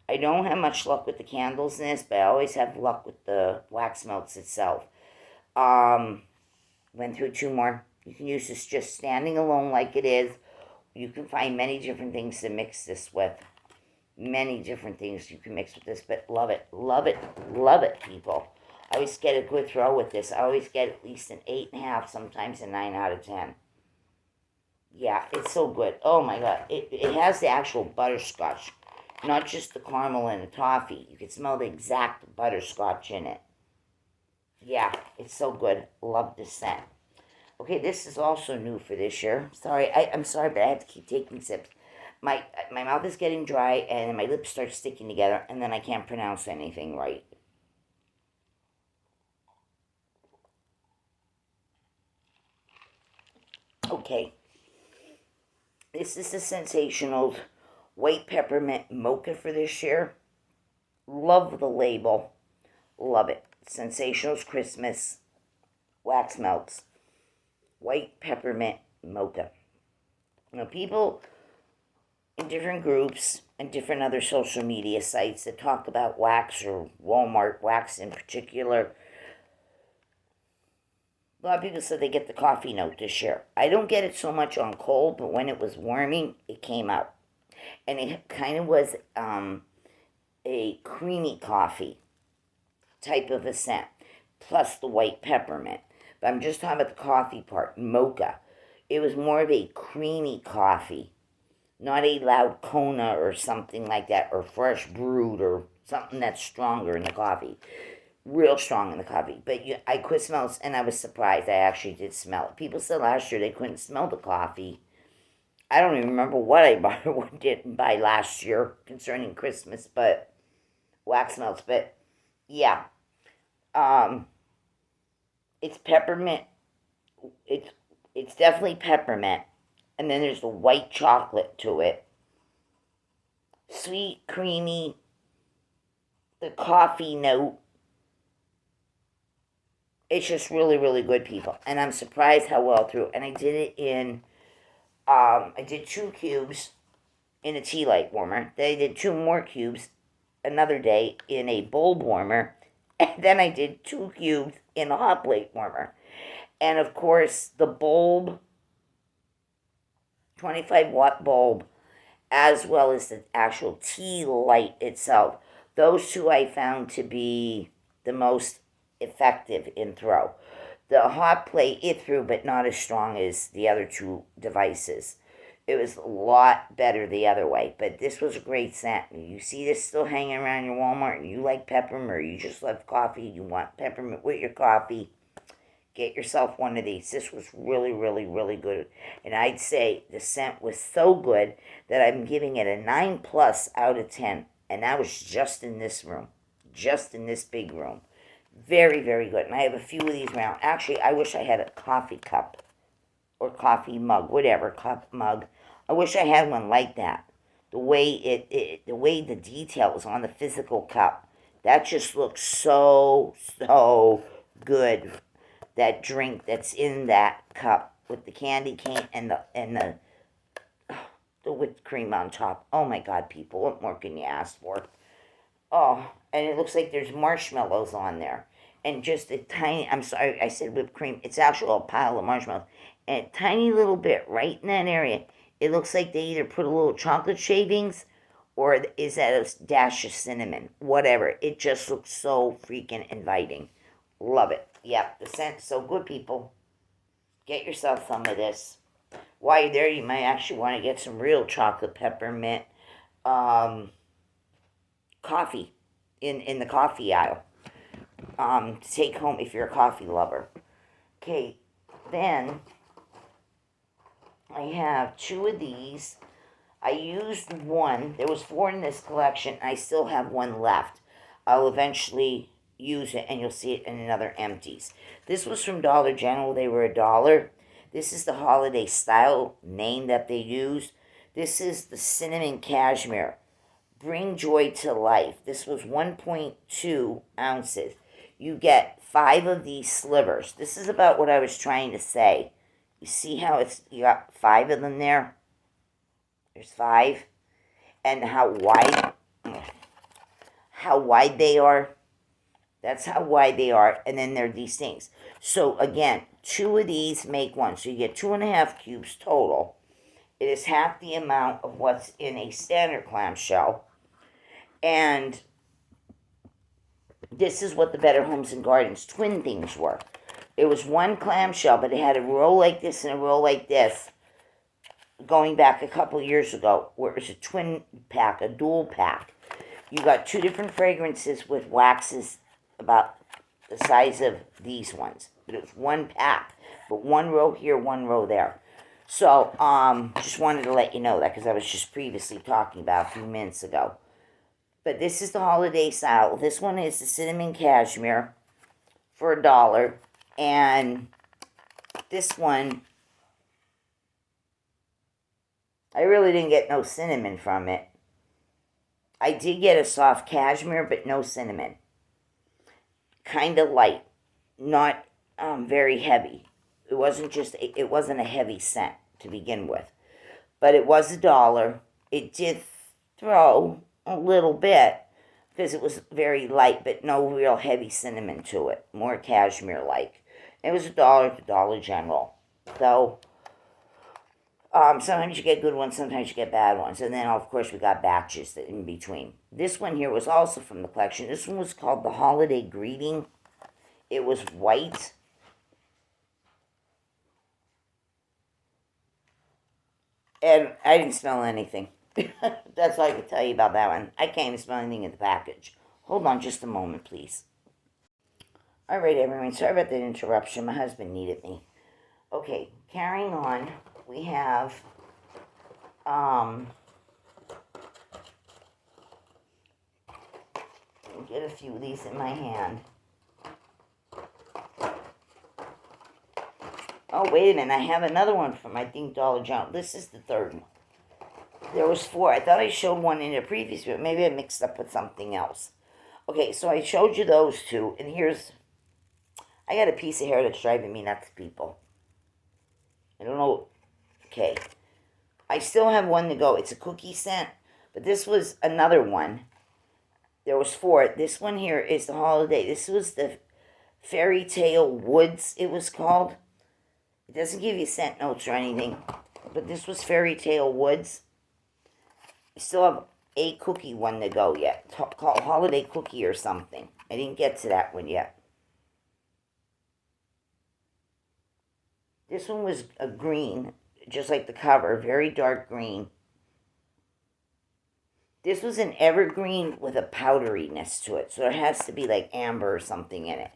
I don't have much luck with the candles in this, but I always have luck with the wax melts itself. Went through 2 more. You can use this just standing alone like it is. You can find many different things to mix this with. Many different things you can mix with this, but love it, love it, love it, people. I always get a good throw with this. I always get at least an 8.5, sometimes a 9 out of 10. Yeah, it's so good. Oh my God. It has the actual butterscotch, not just the caramel and the toffee. You can smell the exact butterscotch in it. Yeah, it's so good. Love this scent. Okay, this is also new for this year. I'm sorry, but I have to keep taking sips. My mouth is getting dry, and my lips start sticking together, and then I can't pronounce anything right. Okay, this is the Sensational White Peppermint Mocha for this year. Love the label. Love it. Sensationals Christmas Wax Melts White Peppermint Mocha. Now, people in different groups and different other social media sites that talk about wax, or Walmart wax in particular, a lot of people said they get the coffee note this year. I don't get it so much on cold, but when it was warming, it came out. And it kind of was a creamy coffee type of a scent, plus the white peppermint. But I'm just talking about the coffee part, mocha. It was more of a creamy coffee, not a loud Kona or something like that, or fresh brewed or something that's stronger in the coffee. Real strong in the coffee. But I could smell it, and I was surprised. I actually did smell it. People said last year they couldn't smell the coffee. I don't even remember what I bought or what didn't buy last year concerning Christmas, but wax melts. But yeah, it's peppermint. It's definitely peppermint, and then there's the white chocolate to it. Sweet, creamy, the coffee note. It's just really, really good, people. And I'm surprised how well through. And I did it in, I did 2 cubes in a tea light warmer. Then I did 2 more cubes another day in a bulb warmer. And then I did 2 cubes in a hot plate warmer. And of course, the bulb, 25-watt bulb, as well as the actual tea light itself. Those 2 I found to be the most effective in throw. The hot plate, it threw, but not as strong as the other 2 devices. It was a lot better the other way, but this was a great scent. You see this still hanging around your Walmart, and you like peppermint, or you just love coffee, you want peppermint with your coffee, get yourself one of these. This was really, really, really good. And I'd say the scent was so good that I'm giving it a 9+ out of 10. And that was just in this room. Just in this big room. Very, very good. And I have a few of these around. Actually, I wish I had a coffee cup. Or coffee mug. Whatever. Cup mug. I wish I had one like that. The way the way the detail was on the physical cup. That just looks so, so good. That drink that's in that cup with the candy cane and the whipped cream on top. Oh my God, people, what more can you ask for? Oh, and it looks like there's marshmallows on there. And just a tiny, I'm sorry, I said whipped cream. It's actually a pile of marshmallows. And a tiny little bit right in that area. It looks like they either put a little chocolate shavings or is that a dash of cinnamon. Whatever. It just looks so freaking inviting. Love it. Yep, the scent's so good, people. Get yourself some of this. While you're there, you might actually want to get some real chocolate peppermint coffee in the coffee aisle to take home if you're a coffee lover. Okay, then I have 2 of these. I used 1. There was 4 in this collection. I still have 1 left. I'll eventually use it, and you'll see it in another empties. This was from Dollar General. They were $1. This is the holiday style name that they use. This is the cinnamon cashmere. Bring joy to life. This was 1.2 ounces. You get 5 of these slivers. This is about what I was trying to say. You see how you got 5 of them there? There's 5. And how wide they are. That's how wide they are, and then there are these things. So again, 2 of these make 1, so you get 2.5 cubes total. It is half the amount of what's in a standard clamshell, and this is what the Better Homes and Gardens twin things were. It was 1 clamshell, but it had a roll like this and a roll like this, going back a couple years ago, where it was a twin pack, a dual pack. You got 2 different fragrances with waxes about the size of these ones. But it was 1 pack. But 1 row here, 1 row there. So, just wanted to let you know that because I was just previously talking about a few minutes ago. But this is the holiday style. This one is the cinnamon cashmere for $1. And this one I really didn't get no cinnamon from it. I did get a soft cashmere, but no cinnamon. Kind of light, not very heavy. It wasn't a heavy scent to begin with, but it was $1. It did throw a little bit because it was very light, but no real heavy cinnamon to it. More cashmere like. It was $1 at the Dollar General. So sometimes you get good ones, sometimes you get bad ones. And then, of course, we got batches in between. This one here was also from the collection. This one was called the Holiday Greeting. It was white. And I didn't smell anything. That's all I can tell you about that one. I can't even smell anything in the package. Hold on just a moment, please. All right, everyone. Sorry about that interruption. My husband needed me. Okay, carrying on. We have get a few of these in my hand. Oh, wait a minute. I have another one from, I think, Dollar General. This is the third one. There was 4. I thought I showed one in the previous video. Maybe I mixed up with something else. Okay, so I showed you those 2. And here's... I got a piece of hair that's driving me nuts, people. I don't know. Okay. I still have one to go. It's a cookie scent. But this was another one. There was 4. This one here is the holiday. This was the Fairy Tale Woods, it was called. It doesn't give you scent notes or anything. But this was Fairy Tale Woods. I still have a cookie one to go yet. Called Holiday Cookie or something. I didn't get to that one yet. This one was a green, just like the cover. Very dark green. This was an evergreen with a powderiness to it. So it has to be like amber or something in it.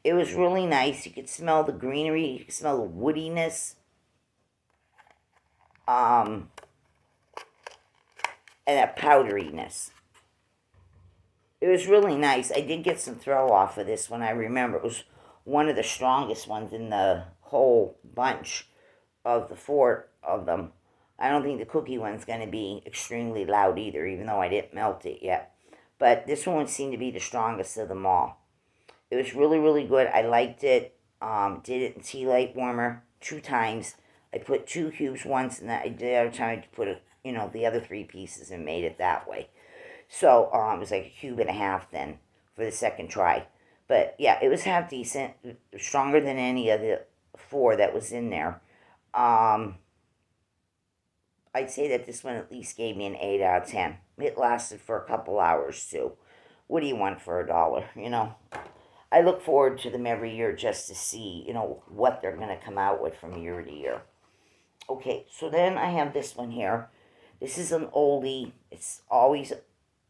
It was really nice. You could smell the greenery. You could smell the woodiness. And a powderiness. It was really nice. I did get some throw off of this one. I remember it was one of the strongest ones in the whole bunch of the 4 of them. I don't think the cookie one's going to be extremely loud either, even though I didn't melt it yet. But this one seemed to be the strongest of them all. It was really, really good. I liked it. Did it in tea light warmer 2 times. I put 2 cubes once, and the other time I put the other 3 pieces and made it that way. So it was like 1.5 cubes then for the second try. But yeah, it was half decent, stronger than any of the 4 that was in there. I'd say that this one at least gave me an 8 out of 10. It lasted for a couple hours too. What do you want for $1? I look forward to them every year just to see, what they're going to come out with from year to year. Okay, so then I have this one here. This is an oldie. It's always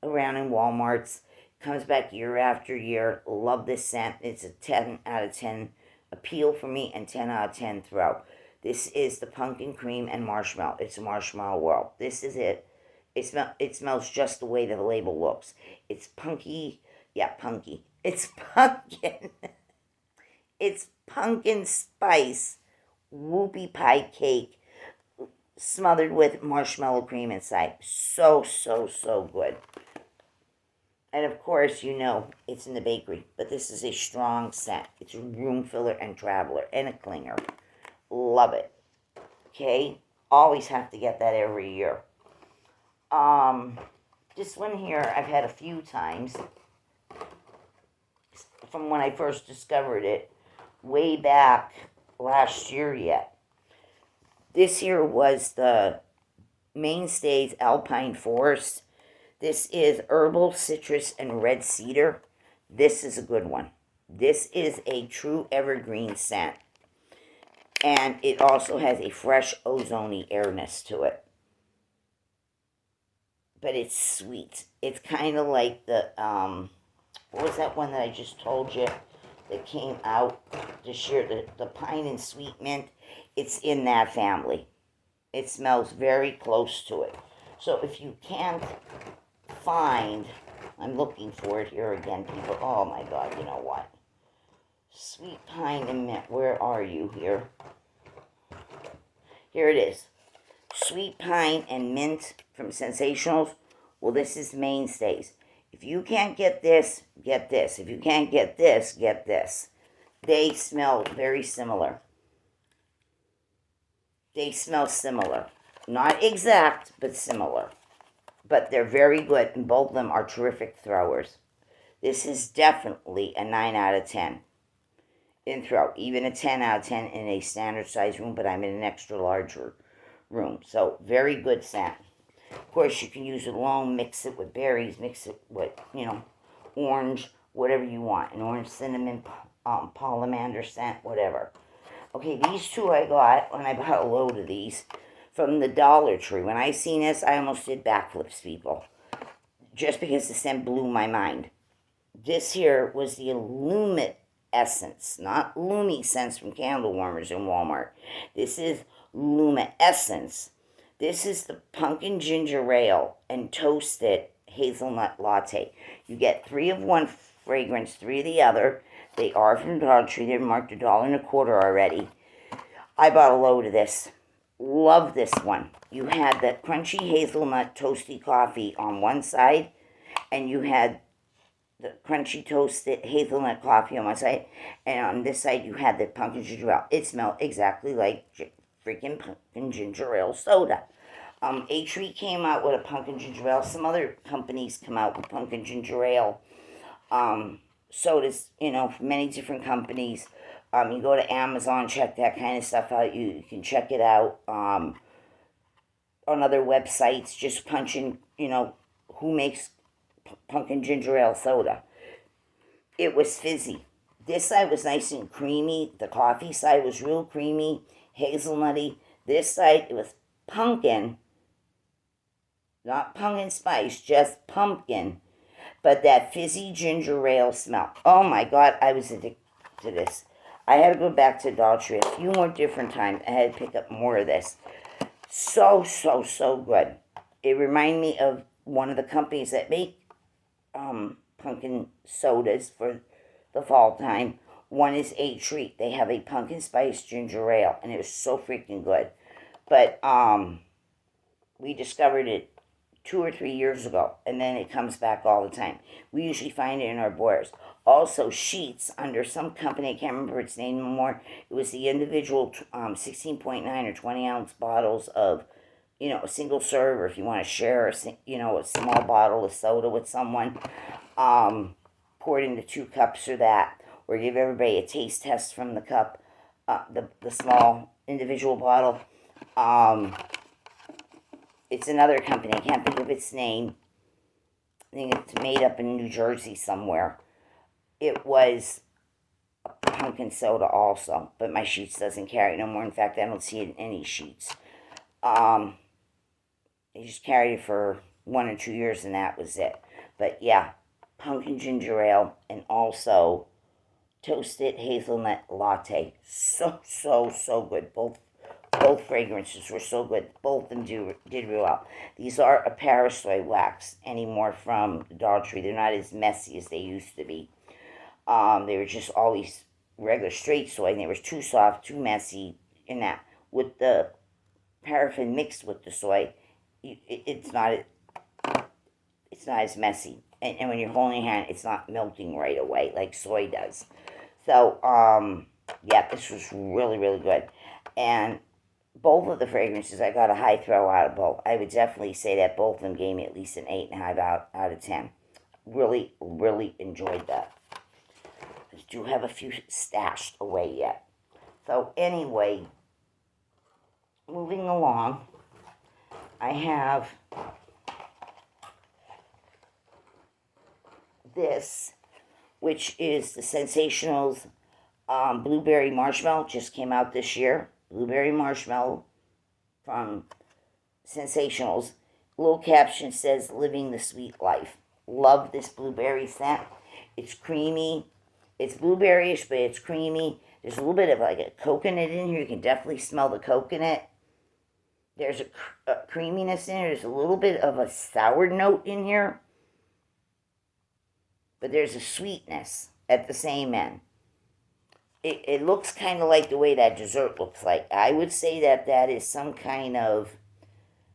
around in Walmarts. Comes back year after year. Love this scent. It's a 10 out of 10 appeal for me and 10 out of 10 throughout. This is the pumpkin cream and marshmallow. It's a marshmallow world. This is it. It smells just the way the label looks. It's punky. Yeah, punky. It's pumpkin. It's pumpkin spice whoopie pie cake smothered with marshmallow cream inside. So, so, so good. And of course, it's in the bakery. But this is a strong scent. It's a room filler and traveler and a clinger. Love it. Okay? Always have to get that every year. This one here I've had a few times. From when I first discovered it. Way back last year yet. This here was the Mainstays Alpine Forest. This is herbal, citrus, and red cedar. This is a good one. This is a true evergreen scent. And it also has a fresh, ozone-y airness to it. But it's sweet. It's kind of like the, what was that one that I just told you that came out this year? The pine and sweet mint. It's in that family. It smells very close to it. So if you can't find, I'm looking for it here again, people. Oh my God, you know what? Sweet pine and mint, where are you here? Here it is. sweet pine and mint from Sensationals. Well, this is mainstays. If you can't get this, get this. If you can't get this, get this. They smell very similar. They smell similar. Not exact, but similar. But they're very good, and both of them are terrific throwers. This is definitely a 9 out of 10 in throw. Even a 10 out of 10 in a standard size room, but I'm in an extra larger room. So, very good scent. Of course, you can use it alone, mix it with berries, mix it with, orange, whatever you want. An orange cinnamon, pollamander scent, whatever. Okay, these two I got when I bought a load of these from the Dollar Tree. When I seen this, I almost did backflips, people. Just because the scent blew my mind. This here was the Illumit Essence, not Lumi Scents from Candle Warmers in Walmart. This is Luma Essence. This is the pumpkin ginger ale and toasted hazelnut latte. You get 3 of one fragrance, 3 of the other. They are from Dollar Tree. They're marked $1.25 already. I bought a load of this. Love this one. You had the crunchy hazelnut toasty coffee on one side, and you had the crunchy toasted hazelnut coffee on one side, and on this side you had the pumpkin ginger ale. It smelled exactly like freaking pumpkin ginger ale soda. A-Tree came out with a pumpkin ginger ale. Some other companies come out with pumpkin ginger ale sodas, from many different companies. You go to Amazon, check that kind of stuff out. You can check it out on other websites. Just punch in, who makes pumpkin ginger ale soda. It was fizzy. This side was nice and creamy. The coffee side was real creamy, hazelnutty. This side, it was pumpkin. Not pumpkin spice, just pumpkin. But that fizzy ginger ale smell. Oh my God, I was addicted to this. I had to go back to Dollar Tree a few more different times. I had to pick up more of this. So, so, so good. It reminded me of one of the companies that make pumpkin sodas for the fall time. One is A-Treat. They have a pumpkin spice ginger ale, and it was so freaking good. But we discovered it 2 or 3 years ago, and then it comes back all the time. We usually find it in our boilers. Also, sheets under some company, I can't remember its name anymore. It was the individual 16.9 or 20 ounce bottles of, a single serve, or if you want to share, a small bottle of soda with someone, pour it into 2 cups or that, or give everybody a taste test from the cup, the small individual bottle. It's another company. I can't think of its name. I think it's made up in New Jersey somewhere. It was a pumpkin soda also, but my sheets doesn't carry it no more. In fact, I don't see it in any sheets. They just carried it for 1 or 2 years, and that was it. But yeah, pumpkin ginger ale and also toasted hazelnut latte. So, so, so good. Both fragrances were so good. Both of them did real well. These are a Parasoy wax anymore from the Dollar Tree. They're not as messy as they used to be. They were just always regular straight soy, and they were too soft, too messy in that. With the paraffin mixed with the soy, it's not as messy. And when you're holding your hand, it's not melting right away like soy does. So, yeah, this was really, really good. And both of the fragrances, I got a high throw out of both. I would definitely say that both of them gave me at least an 8.5 out of 10. Really, really enjoyed that. I do have a few stashed away yet. So anyway, moving along, I have this, which is the Sensationals Blueberry Marshmallow. Just came out this year. Blueberry Marshmallow from Sensationals. Little caption says, "Living the Sweet Life." Love this blueberry scent. It's creamy. It's blueberryish, but it's creamy. There's a little bit of like a coconut in here. You can definitely smell the coconut. There's a creaminess in here. There's a little bit of a sour note in here. But there's a sweetness at the same end. It looks kind of like the way that dessert looks like. I would say that is some kind of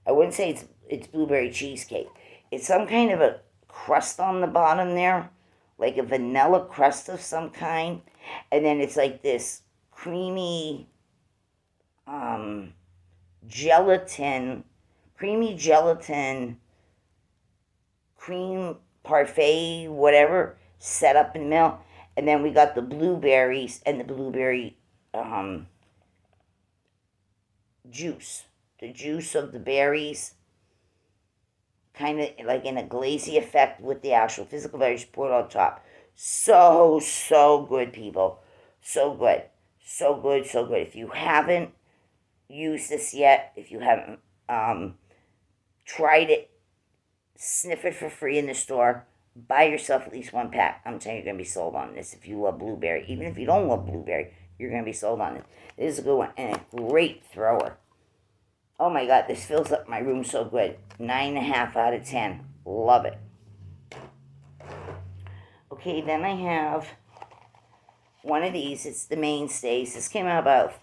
I wouldn't say it's blueberry cheesecake. It's some kind of a crust on the bottom there, like a vanilla crust of some kind, and then it's like this creamy um, gelatin, creamy gelatin, cream parfait, whatever, set up in the middle. And then we got the blueberries and the blueberry um, juice, the juice of the berries, kind of like in a glazy effect with the actual physical berries poured on top. So, so good, people. So good. So good, so good. If you haven't used this yet, if you haven't tried it, sniff it for free in the store. Buy yourself at least one pack. I'm telling you, you're going to be sold on this if you love blueberry. Even if you don't love blueberry, you're going to be sold on it. This is a good one and a great thrower. Oh my God, this fills up my room so good. 9.5 out of 10. Love it. Okay, then I have one of these. It's the Mainstays. This came out about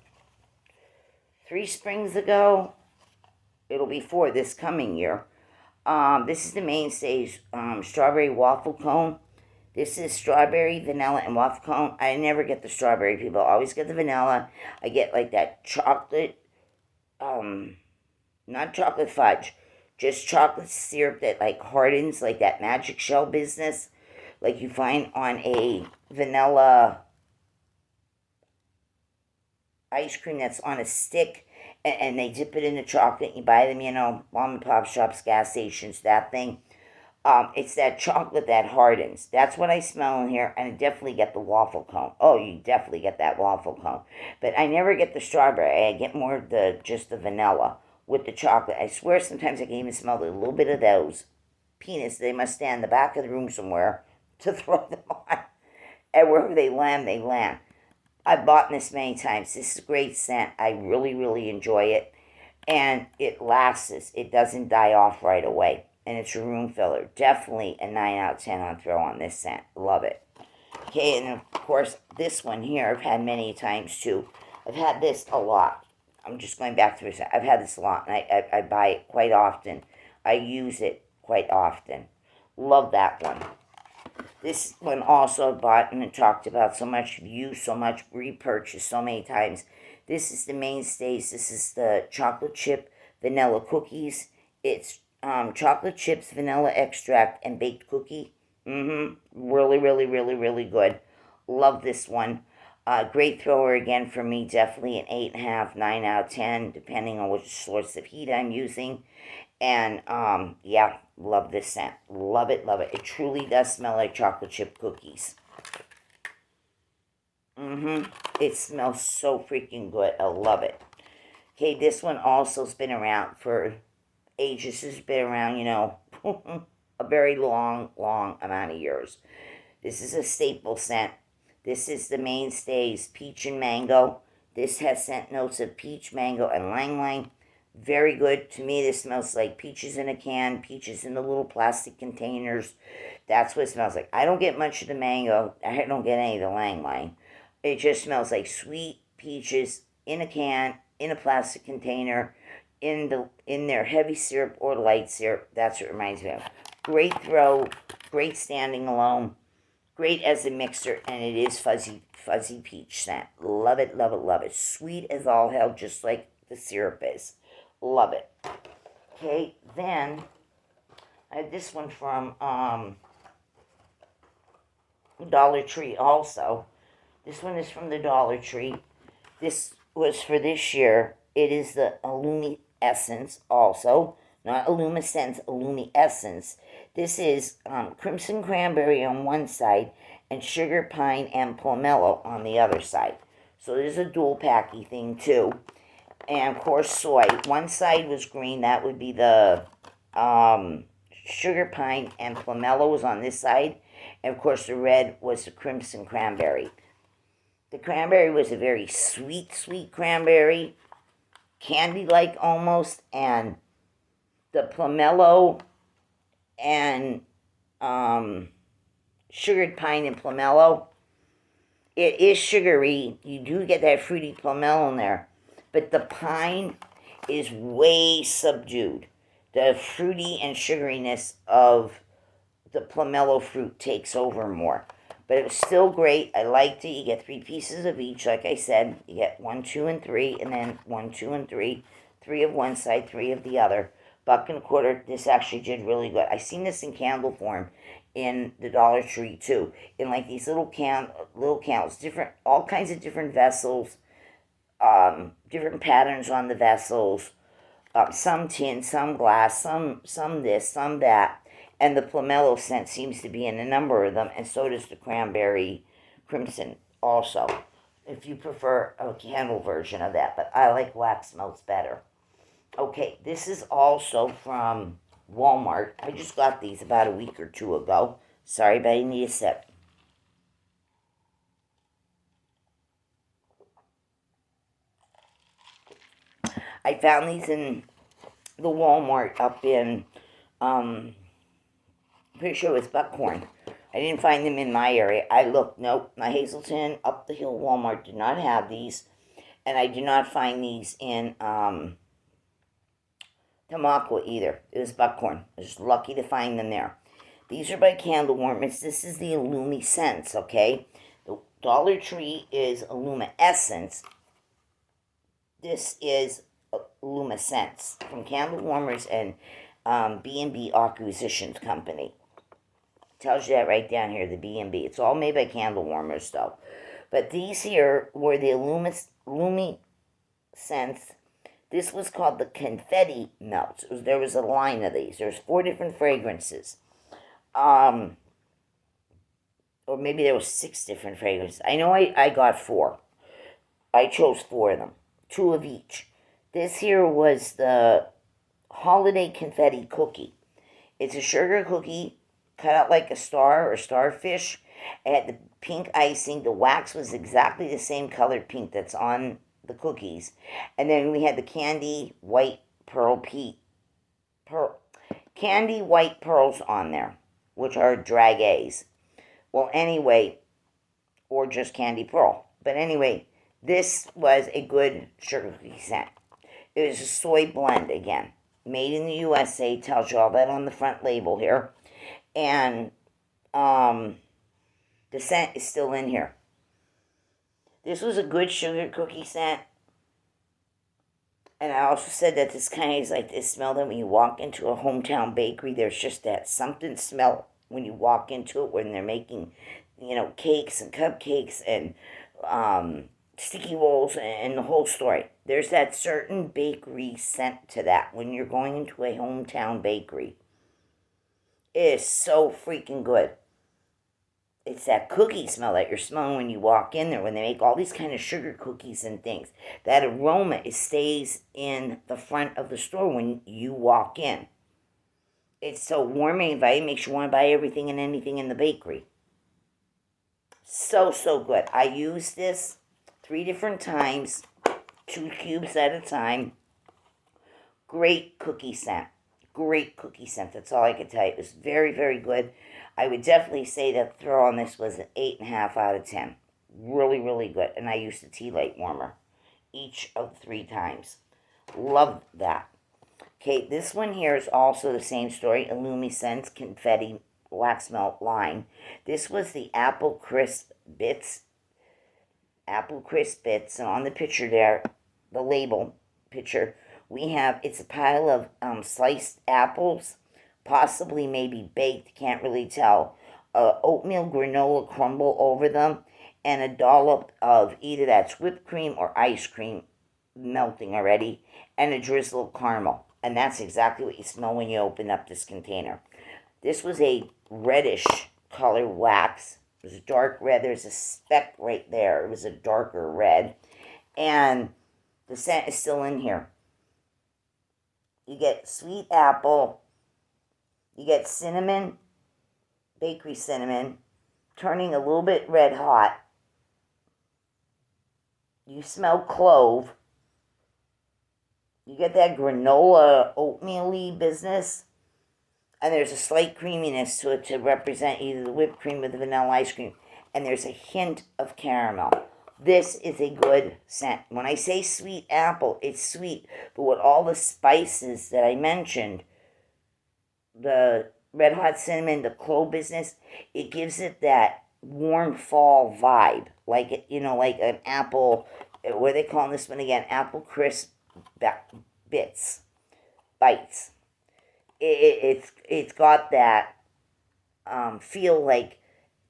3 springs ago. It'll be 4 this coming year. This is the Mainstays strawberry waffle cone. This is strawberry, vanilla, and waffle cone. I never get the strawberry, people. I always get the vanilla. I get like that chocolate, not chocolate fudge, just chocolate syrup that like hardens, like that magic shell business, like you find on a vanilla ice cream that's on a stick, and they dip it in the chocolate. You buy them, mom and pop shops, gas stations, that thing. It's that chocolate that hardens. That's what I smell in here, and I definitely get the waffle cone. Oh, you definitely get that waffle cone. But I never get the strawberry. I get more of just the vanilla with the chocolate. I swear sometimes I can even smell a little bit of those peanuts. They must stand in the back of the room somewhere to throw them on. And wherever they land, they land. I've bought this many times. This is a great scent. I really, really enjoy it. And it lasts. It doesn't die off right away. And it's a room filler. Definitely a 9 out of 10 on throw on this scent. Love it. Okay, and of course, this one here I've had many times too. I've had this a lot. I'm just going back through this. I've had this a lot, and I buy it quite often. I use it quite often. Love that one. This one also bought and talked about so much, used so much, repurchased so many times. This is the Mainstays. This is the chocolate chip vanilla cookies. It's chocolate chips, vanilla extract, and baked cookie. Really, really, really, really good. Love this one. Great thrower again for me. Definitely an 8.5, 9 out of 10, depending on which source of heat I'm using. And yeah, love this scent. Love it, love it. It truly does smell like chocolate chip cookies. It smells so freaking good. I love it. Okay, this one also's been around for ages. This has been around, a very long, long amount of years. This is a staple scent. This is the Mainstays Peach and Mango. This has scent notes of peach, mango, and lang-lang. Very good. To me, this smells like peaches in a can, peaches in the little plastic containers. That's what it smells like. I don't get much of the mango. I don't get any of the lang-lang. It just smells like sweet peaches in a can, in a plastic container, in their heavy syrup or light syrup. That's what it reminds me of. Great throw, great standing alone, great as a mixer, and it is fuzzy peach scent. Love it, love it, love it. Sweet as all hell, just like the syrup is. Love it. Okay, then I have this one from Dollar Tree also. This one is from the Dollar Tree. This was for this year. It is the Illumi Essence also. Not Illumiscence, Illumi Essence. This is Crimson Cranberry on one side and Sugar Pine and Pomelo on the other side. So there's a dual packy thing too. And of course soy. One side was green. That would be the Sugar Pine and Pomelo was on this side. And of course the red was the Crimson Cranberry. The cranberry was a very sweet, sweet cranberry, candy-like almost, and the pomelo and sugared pine and pomelo, it is sugary. You do get that fruity pomelo in there, but the pine is way subdued. the fruity and sugariness of the pomelo fruit takes over more. But it was still great. I liked it. You get 3 pieces of each, like I said. You get 1, 2, and 3, and then 1, 2, and 3. 3 of one side, 3 of the other. $1.25. This actually did really good. I seen this in candle form in the Dollar Tree too. In like these little candles, different, all kinds of different vessels, different patterns on the vessels. Some tin, some glass, some this, some that. And the pomelo scent seems to be in a number of them, and so does the cranberry crimson also, if you prefer a candle version of that. But I like Wax Melts better. Okay, this is also from Walmart. I just got these about a week or two ago. Sorry, but I need a sip. I found these in the Walmart up in, pretty sure it was Buckhorn. I didn't find them in my area. I looked, nope, my Hazelton up the hill Walmart did not have these. And I did not find these in Tamaqua either. It was Buckhorn. I was lucky to find them there. These are by Candle Warmers. This is the Illumi Scents, okay? The Dollar Tree is Illuma Essence. This is Illuma Scents from Candle Warmers and B&B Acquisitions Company. Tells you that right down here, the B&B. It's all made by Candle Warmers, though. But these here were the Illumi Scents. This was called the Confetti Melts. There was a line of these. There's 4 different fragrances. Or maybe there was 6 different fragrances. I know I got 4. I chose 4 of them. 2 of each. This here was the Holiday Confetti Cookie. It's a sugar cookie cut out like a star or starfish. It had the pink icing. The wax was exactly the same colored pink that's on the cookies. And then we had the candy white candy white pearls on there, which are dragees. Well, anyway, or just candy pearl. But anyway, this was a good sugar cookie scent. It was a soy blend again. Made in the USA, tells you all that on the front label here. And the scent is still in here. This was a good sugar cookie scent. And I also said that this kind of is like this smell that when you walk into a hometown bakery, there's just that something smell when you walk into it when they're making, cakes and cupcakes and sticky rolls and the whole story. There's that certain bakery scent to that when you're going into a hometown bakery. It is so freaking good. It's that cookie smell that you're smelling when you walk in there, when they make all these kind of sugar cookies and things. That aroma, it stays in the front of the store when you walk in. It's so warming, inviting, makes you want to buy everything and anything in the bakery. So, so good. I used this 3 different times, 2 cubes at a time. Great cookie scent. Great cookie scent. That's all I can tell you. It was very, very good. I would definitely say that throw on this was an 8.5 out of 10. Really, really good. And I used a tea light warmer each of 3 times. Loved that. Okay, this one here is also the same story. Illumi Scents Confetti Wax Melt line. This was the Apple Crisp Bits. Apple Crisp Bits. And on the picture there, the label picture, we have, it's a pile of sliced apples, possibly maybe baked, can't really tell. Oatmeal granola crumble over them, and a dollop of either that's whipped cream or ice cream melting already, and a drizzle of caramel. And that's exactly what you smell when you open up this container. This was a reddish color wax. It was a dark red. There's a speck right there. It was a darker red. And the scent is still in here. You get sweet apple. You get cinnamon, bakery cinnamon, turning a little bit red hot. You smell clove. You get that granola oatmeal-y business. And there's a slight creaminess to it to represent either the whipped cream or the vanilla ice cream. And there's a hint of caramel. This is a good scent. When I say sweet apple, it's sweet. But with all the spices that I mentioned, the red hot cinnamon, the clove business, it gives it that warm fall vibe, like it, like an apple. What are they calling this one again? Apple crisp bits, bites. It's got that feel like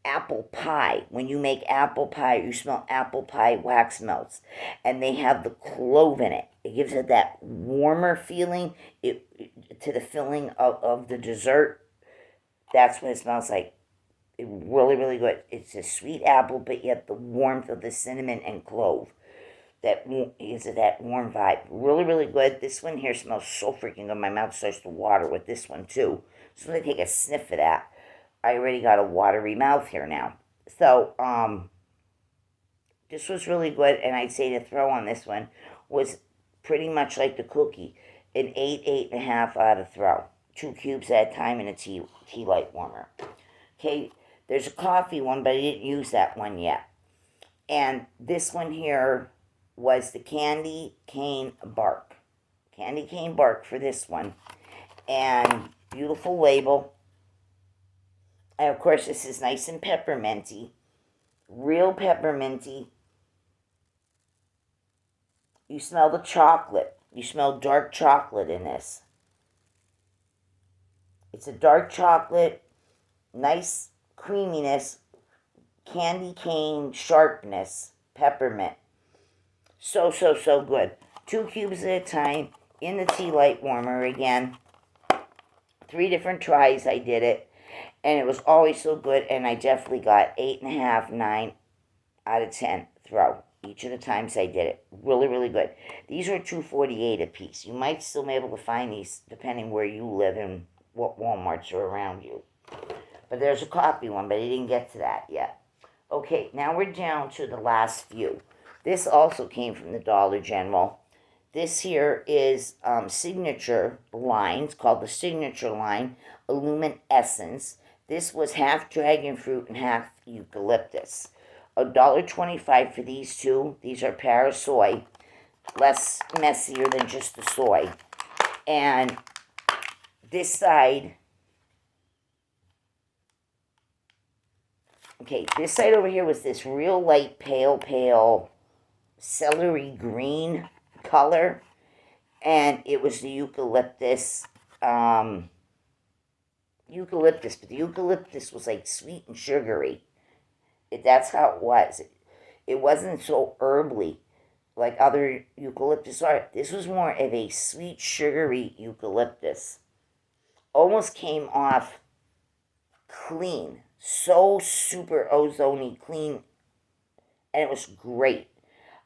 apple pie. When you make apple pie, you smell apple pie wax melts, and they have the clove in it. It gives it that warmer feeling to the filling of the dessert. That's what it smells like. Really, really good. It's a sweet apple, but yet the warmth of the cinnamon and clove. That gives it that warm vibe. Really, really good. This one here smells so freaking good. My mouth starts to water with this one too. So I take a sniff of that. I already got a watery mouth here now. So, this was really good, and I'd say the throw on this one was pretty much like the cookie, an 8.5 out of throw. 2 cubes at a time in a tea light warmer. Okay, there's a coffee one, but I didn't use that one yet. And this one here was the candy cane bark. Candy cane bark for this one. And beautiful label. And of course, this is nice and pepperminty. Real pepperminty. You smell the chocolate. You smell dark chocolate in this. It's a dark chocolate, nice creaminess, candy cane sharpness, peppermint. So, so, so good. 2 cubes at a time in the tea light warmer again. 3 different tries I did it, and it was always so good, and I definitely got 8.5, 9 out of 10 throw each of the times I did it. Really, really good. These are $2.48 a piece. You might still be able to find these depending where you live and what Walmarts are around you. But there's a coffee one, but I didn't get to that yet. Okay, now we're down to the last few. This also came from the Dollar General. This here is Signature line. It's called the Signature line, Essence. This was half dragon fruit and half eucalyptus. $1.25 for these two. These are Parasoy, less messier than just the soy. And this side, okay, this side over here was this real light pale celery green color, and it was the eucalyptus, but the eucalyptus was like sweet and sugary. That's how it was. It wasn't so herbally like other eucalyptus are. This was more of a sweet, sugary eucalyptus. Almost came off clean. So super ozone-y clean. And it was great.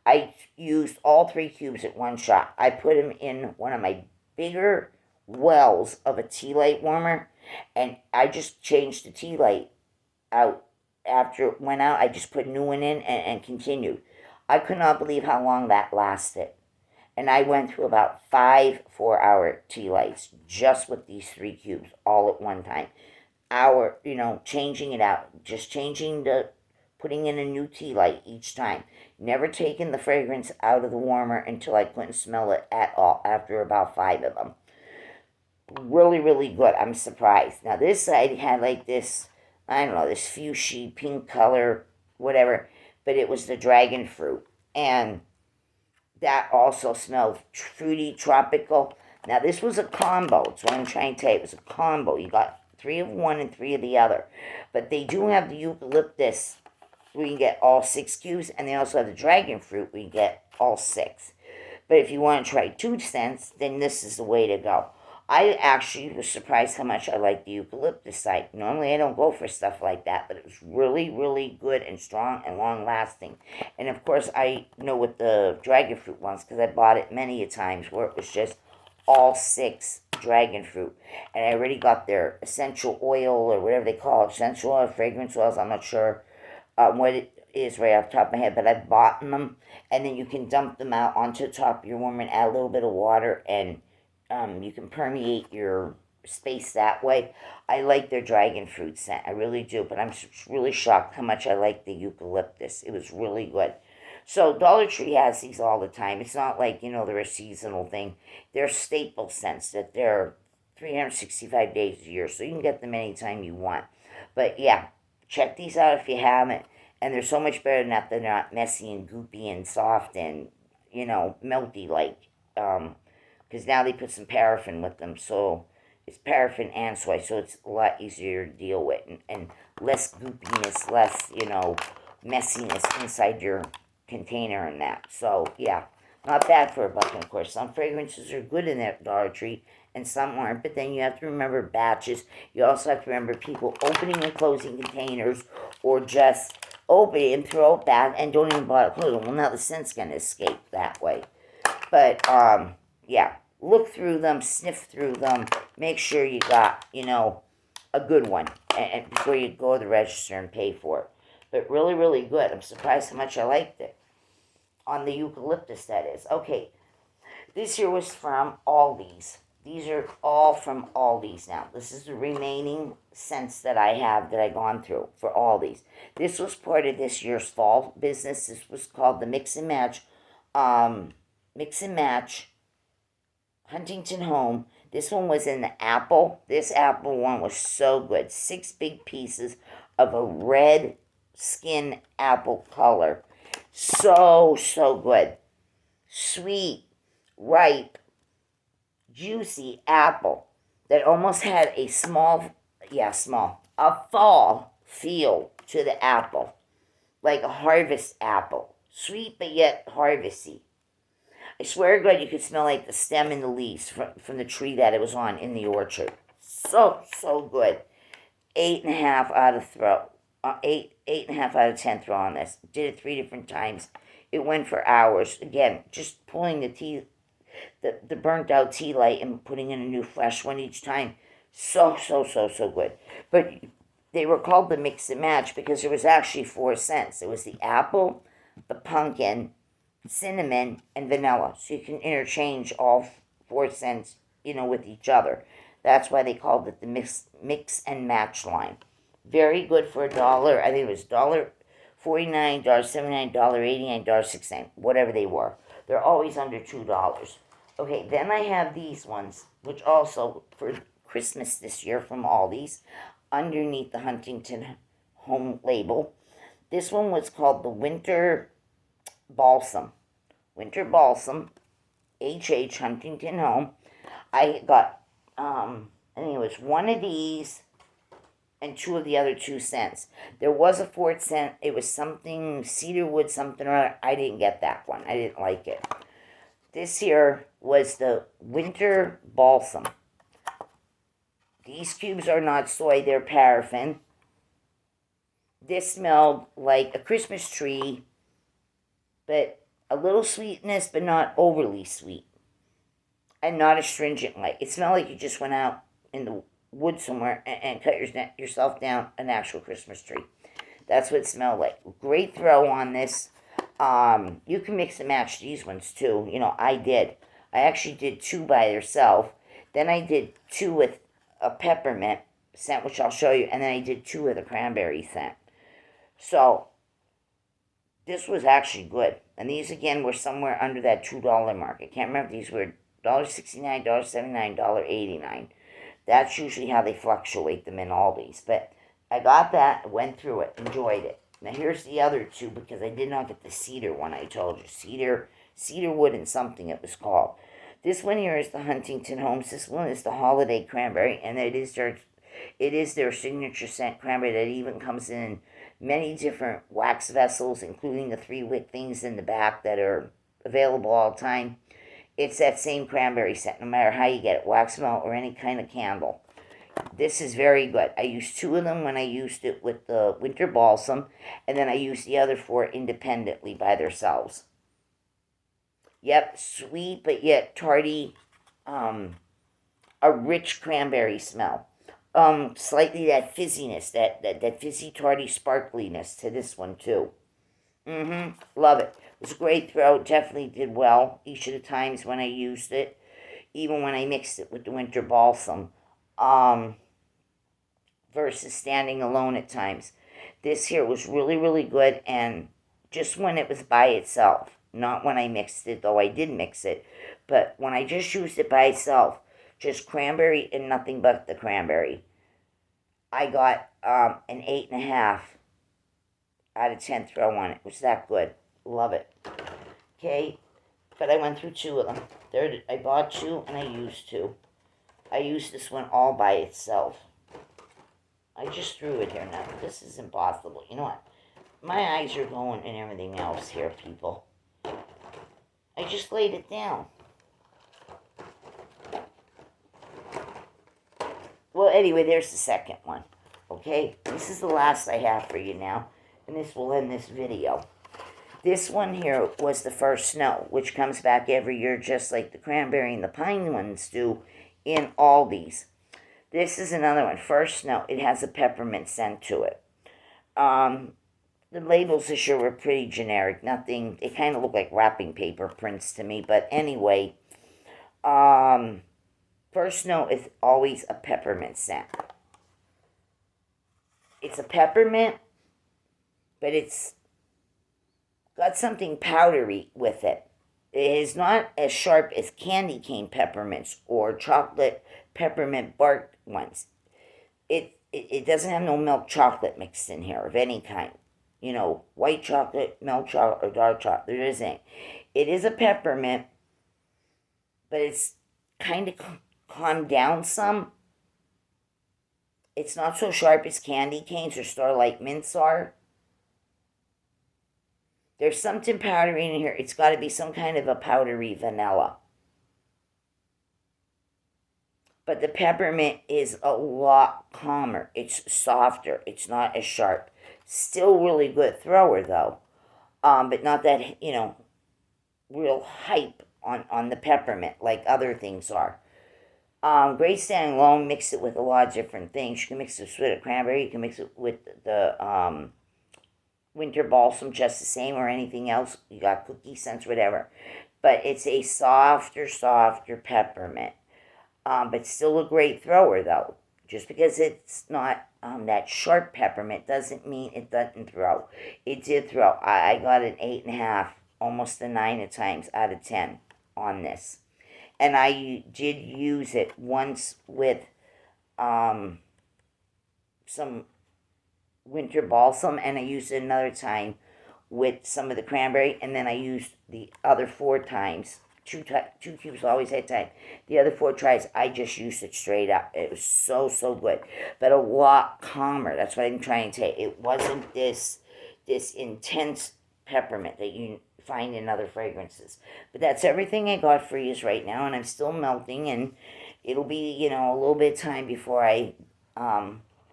I used all 3 cubes at one shot. I put them in one of my bigger wells of a tea light warmer, and I just changed the tea light out. After it went out, I just put a new one in and continued. I could not believe how long that lasted. And I went through about 5 4-hour tea lights just with these 3 cubes all at one time. Changing it out. Just putting in a new tea light each time. Never taking the fragrance out of the warmer until I couldn't smell it at all after about 5 of them. Really, really good. I'm surprised. Now this side had like this, I don't know, this fuchsia pink color, whatever, but it was the dragon fruit. And that also smelled fruity, tropical. Now this was a combo. That's what I'm trying to tell you. It was a combo. You got 3 of one and 3 of the other. But they do have the eucalyptus where you get all 6 cubes, and they also have the dragon fruit where you get all 6. But if you want to try 2 cents, then this is the way to go. I actually was surprised how much I like the eucalyptus side. Normally I don't go for stuff like that, but it was really, really good and strong and long-lasting. And of course I know with the dragon fruit ones, because I bought it many a times where it was just all 6 dragon fruit. And I already got their essential oil, or whatever they call it, essential oil, fragrance oils, I'm not sure what it is right off the top of my head, but I've bought them, and then you can dump them out onto the top of your warmer and add a little bit of water, and you can permeate your space that way. I like their dragon fruit scent, I really do, but I'm really shocked how much I like the eucalyptus. It was really good. So Dollar Tree has these all the time. It's not like, they're a seasonal thing. They're staple scents that they're 365 days a year, so you can get them anytime you want. But yeah, check these out if you haven't. And they're so much better than that. They're not messy and goopy and soft and, melty like. Because now they put some paraffin with them, so it's paraffin and soy, so it's a lot easier to deal with, and less goopiness, less, messiness inside your container and that. So, yeah, not bad for $1. And of course, some fragrances are good in that Dollar Tree and some aren't, but then you have to remember batches. You also have to remember people opening and closing containers, or just open it and throw it back and don't even bother closing. Well, now the scent's going to escape that way. But, yeah, look through them, sniff through them, make sure you got, a good one and before you go to the register and pay for it. But really, really good. I'm surprised how much I liked it. On the eucalyptus, that is. Okay, this here was from Aldi's. These are all from Aldi's now. This is the remaining scents that I have that I've gone through for Aldi's. This was part of this year's fall business. This was called the Mix and Match. Mix and Match Huntington Home. This one was in the apple. This apple one was so good. 6 big pieces of a red skin apple color. So, so good. Sweet, ripe, juicy apple that almost had a a fall feel to the apple. Like a harvest apple. Sweet but yet harvesty. I swear to God, you could smell like the stem and the leaves from the tree that it was on in the orchard. So, so good. 8.5 out of throw. 8.5 out of 10 throw on this. Did it 3 different times. It went for hours. Again, just pulling the burnt out tea light and putting in a new fresh one each time. So, so, so, so good. But they were called the Mix and Match because there was actually 4 scents. It was the apple, the pumpkin, cinnamon, and vanilla. So you can interchange all 4 scents, with each other. That's why they called it the Mix and Match line. Very good for $1. I think it was $1.49, $1.79, $1.89, $1.69, whatever they were. They're always under $2. Okay, then I have these ones, which also for Christmas this year from Aldi's, underneath the Huntington Home label. This one was called the Winter Balsam. Winter Balsam, HH Huntington Home. I got, I think it was 1 of these and 2 of the other 2 scents. There was a 4th scent. It was something, cedarwood something or other. I didn't get that one. I didn't like it. This here was the Winter Balsam. These cubes are not soy, they're paraffin. This smelled like a Christmas tree, but a little sweetness, but not overly sweet. And not astringent like. It smelled like you just went out in the wood somewhere and cut yourself down an actual Christmas tree. That's what it smelled like. Great throw on this. You can mix and match these ones too. I did. I actually did 2 by themselves. Then I did 2 with a peppermint scent, which I'll show you. And then I did 2 with a cranberry scent. So, this was actually good. And these, again, were somewhere under that $2 mark. I can't remember if these were $1.69, $1.79, $1.89. That's usually how they fluctuate them in Aldi's. But I got that, went through it, enjoyed it. Now here's the other 2 because I did not get the cedar one I told you. Cedar wood and something it was called. This one here is the Huntington Homes. This one is the Holiday Cranberry, and it is their signature scent cranberry that even comes in many different wax vessels, including the 3-wick things in the back that are available all the time. It's that same cranberry scent, no matter how you get it, wax melt or any kind of candle. This is very good. I used 2 of them when I used it with the Winter Balsam, and then I used the other 4 independently by themselves. Yep, sweet but yet tarty, a rich cranberry smell. Slightly that fizziness, that fizzy, tarty sparkliness to this one too. Love it. It was a great throw. Definitely did well each of the times when I used it, even when I mixed it with the Winter Balsam, versus standing alone at times. This here was really, really good, and just when it was by itself, not when I mixed it, though I did mix it, but when I just used it by itself, just cranberry and nothing but the cranberry. I got an 8.5 out of 10 throw on it. It was that good. Love it. Okay, but I went through 2 of them. I bought 2 and I used 2. I used this one all by itself. I just threw it here now. This is impossible. You know what? My eyes are going and everything else here, people. I just laid it down. Well, anyway, there's the second one. Okay? This is the last I have for you now. And this will end this video. This one here was the first snow, which comes back every year just like the cranberry and the pine ones do in Aldi's. This is another one, first snow. It has a peppermint scent to it. The labels this year were pretty generic. Nothing, they kind of look like wrapping paper prints to me. But anyway, first snow is always a peppermint scent. It's a peppermint, but it's got something powdery with it. It is not as sharp as candy cane peppermints or chocolate peppermint bark ones. It doesn't have no milk chocolate mixed in here of any kind. You know, white chocolate, milk chocolate, or dark chocolate. There isn't. It is a peppermint, but it's kind of calmed down some. It's not so sharp as candy canes or Starlight Mints are. There's something powdery in here. It's got to be some kind of a powdery vanilla. But the peppermint is a lot calmer. It's softer. It's not as sharp. Still really good thrower, though. But not that, you know, real hype on the peppermint like other things are. Great standing alone. Mix it with a lot of different things. You can mix it with a cranberry. You can mix it with the winter balsam just the same, or anything else. You got cookie scents, whatever. But it's a softer peppermint. But still a great thrower, though. Just because it's not that sharp peppermint doesn't mean it doesn't throw. It did throw. I got an 8.5, almost a 9 at times out of 10 on this. And I did use it once with some winter balsam, and I used it another time with some of the cranberry, and then I used the other 4 times. 2 cubes always at a time. The other 4 tries, I just used it straight up. It was so good, but a lot calmer. That's what I'm trying to say. It wasn't this intense peppermint that you find in other fragrances. But that's everything I got for you right now, and I'm still melting, and it'll be, you know, a little bit of time before I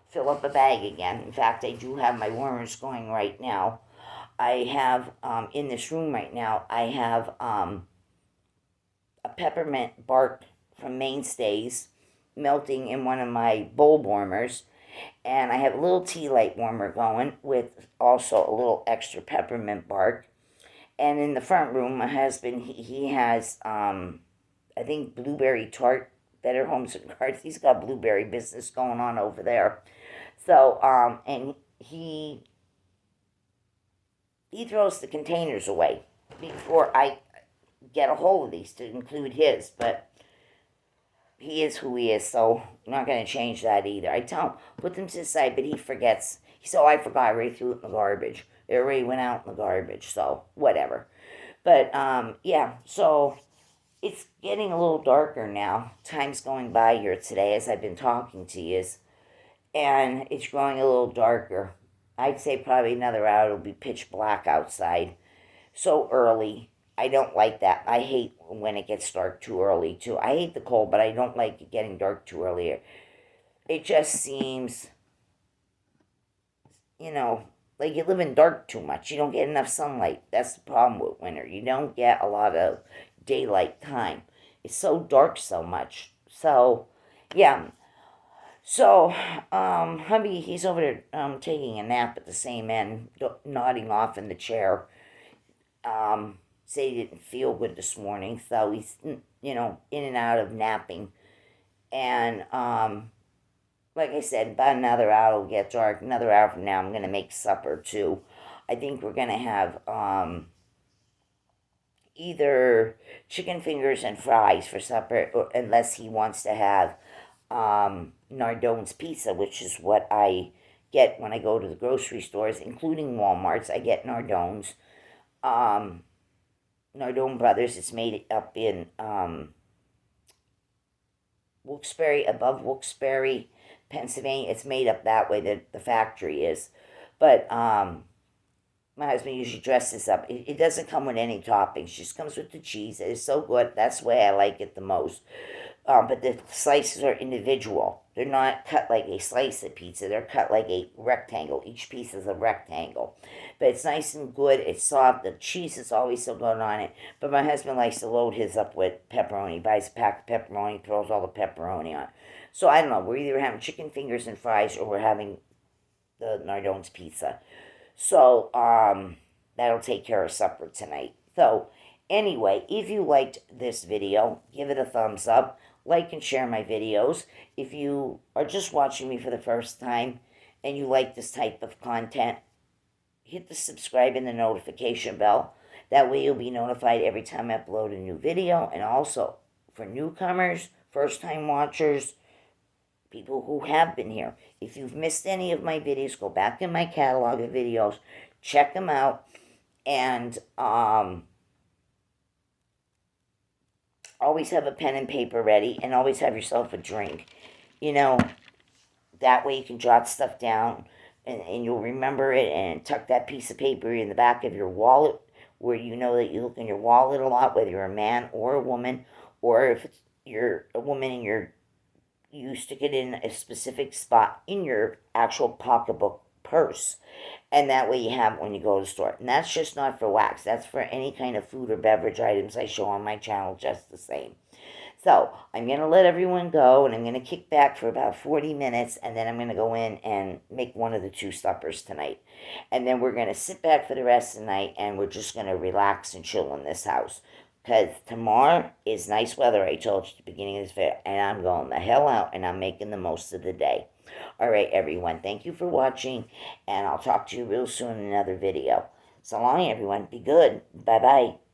fill up a bag again. In fact, I do have my warmers going right now. I have in this room right now, I have a peppermint bark from Mainstays melting in one of my bowl warmers, and I have a little tea light warmer going with also a little extra peppermint bark. And in the front room, my husband, he has I think blueberry tart, Better Homes and Cards. He's got blueberry business going on over there. So and he throws the containers away before I get a hold of these to include his, but he is who he is, so I'm not going to change that either. I tell him, put them to the side, but he forgets. He said, oh, I forgot, I already threw it in the garbage. It already went out in the garbage, so whatever. But, yeah, so it's getting a little darker now. Time's going by here today as I've been talking to you, and it's growing a little darker. I'd say probably another hour it'll be pitch black outside. So early. I don't like that. I hate when it gets dark too early, too. I hate the cold, but I don't like it getting dark too early. It just seems, you know, like you live in dark too much. You don't get enough sunlight. That's the problem with winter. You don't get a lot of daylight time. It's so dark so much. So, yeah. So, hubby, he's over there taking a nap at the same end, nodding off in the chair. Say he didn't feel good this morning, so he's, you know, in and out of napping. And, like I said, about another hour it'll get dark. Another hour from now I'm going to make supper, too. I think we're going to have, either chicken fingers and fries for supper, unless he wants to have Nardone's pizza, which is what I get when I go to the grocery stores, including Walmart's. I get Nardone's. Um, Nardone Brothers. It's made up in Wilkes-Barre, above Wilkes-Barre, Pennsylvania. It's made up that way, that the factory is. But my husband usually dresses up. It doesn't come with any toppings. It just comes with the cheese. It is so good. That's the way I like it the most. But the slices are individual. They're not cut like a slice of pizza. They're cut like a rectangle. Each piece is a rectangle. But it's nice and good. It's soft. The cheese is always so good on it. But my husband likes to load his up with pepperoni. He buys a pack of pepperoni, throws all the pepperoni on. So I don't know. We're either having chicken fingers and fries, or we're having the Nardone's pizza. So that'll take care of supper tonight. So anyway, if you liked this video, give it a thumbs up. Like and share my videos. If you are just watching me for the first time and you like this type of content, hit the subscribe and the notification bell. That way you'll be notified every time I upload a new video. And also, for newcomers, first-time watchers, people who have been here, if you've missed any of my videos, go back in my catalog of videos, check them out, and always have a pen and paper ready, and always have yourself a drink. That way you can jot stuff down, and you'll remember it, and tuck that piece of paper in the back of your wallet, where you know that you look in your wallet a lot, whether you're a man or a woman, or if you're a woman and you stick it in a specific spot in your actual pocketbook purse. And that way you have it when you go to the store. And that's just not for wax. That's for any kind of food or beverage items I show on my channel, just the same. So I'm going to let everyone go, and I'm going to kick back for about 40 minutes, and then I'm going to go in and make one of the two suppers tonight. And then we're going to sit back for the rest of the night, and we're just going to relax and chill in this house. Because tomorrow is nice weather, I told you at the beginning of this video, and I'm going the hell out, and I'm making the most of the day. All right, everyone, thank you for watching, and I'll talk to you real soon in another video. So long, everyone. Be good. Bye-bye.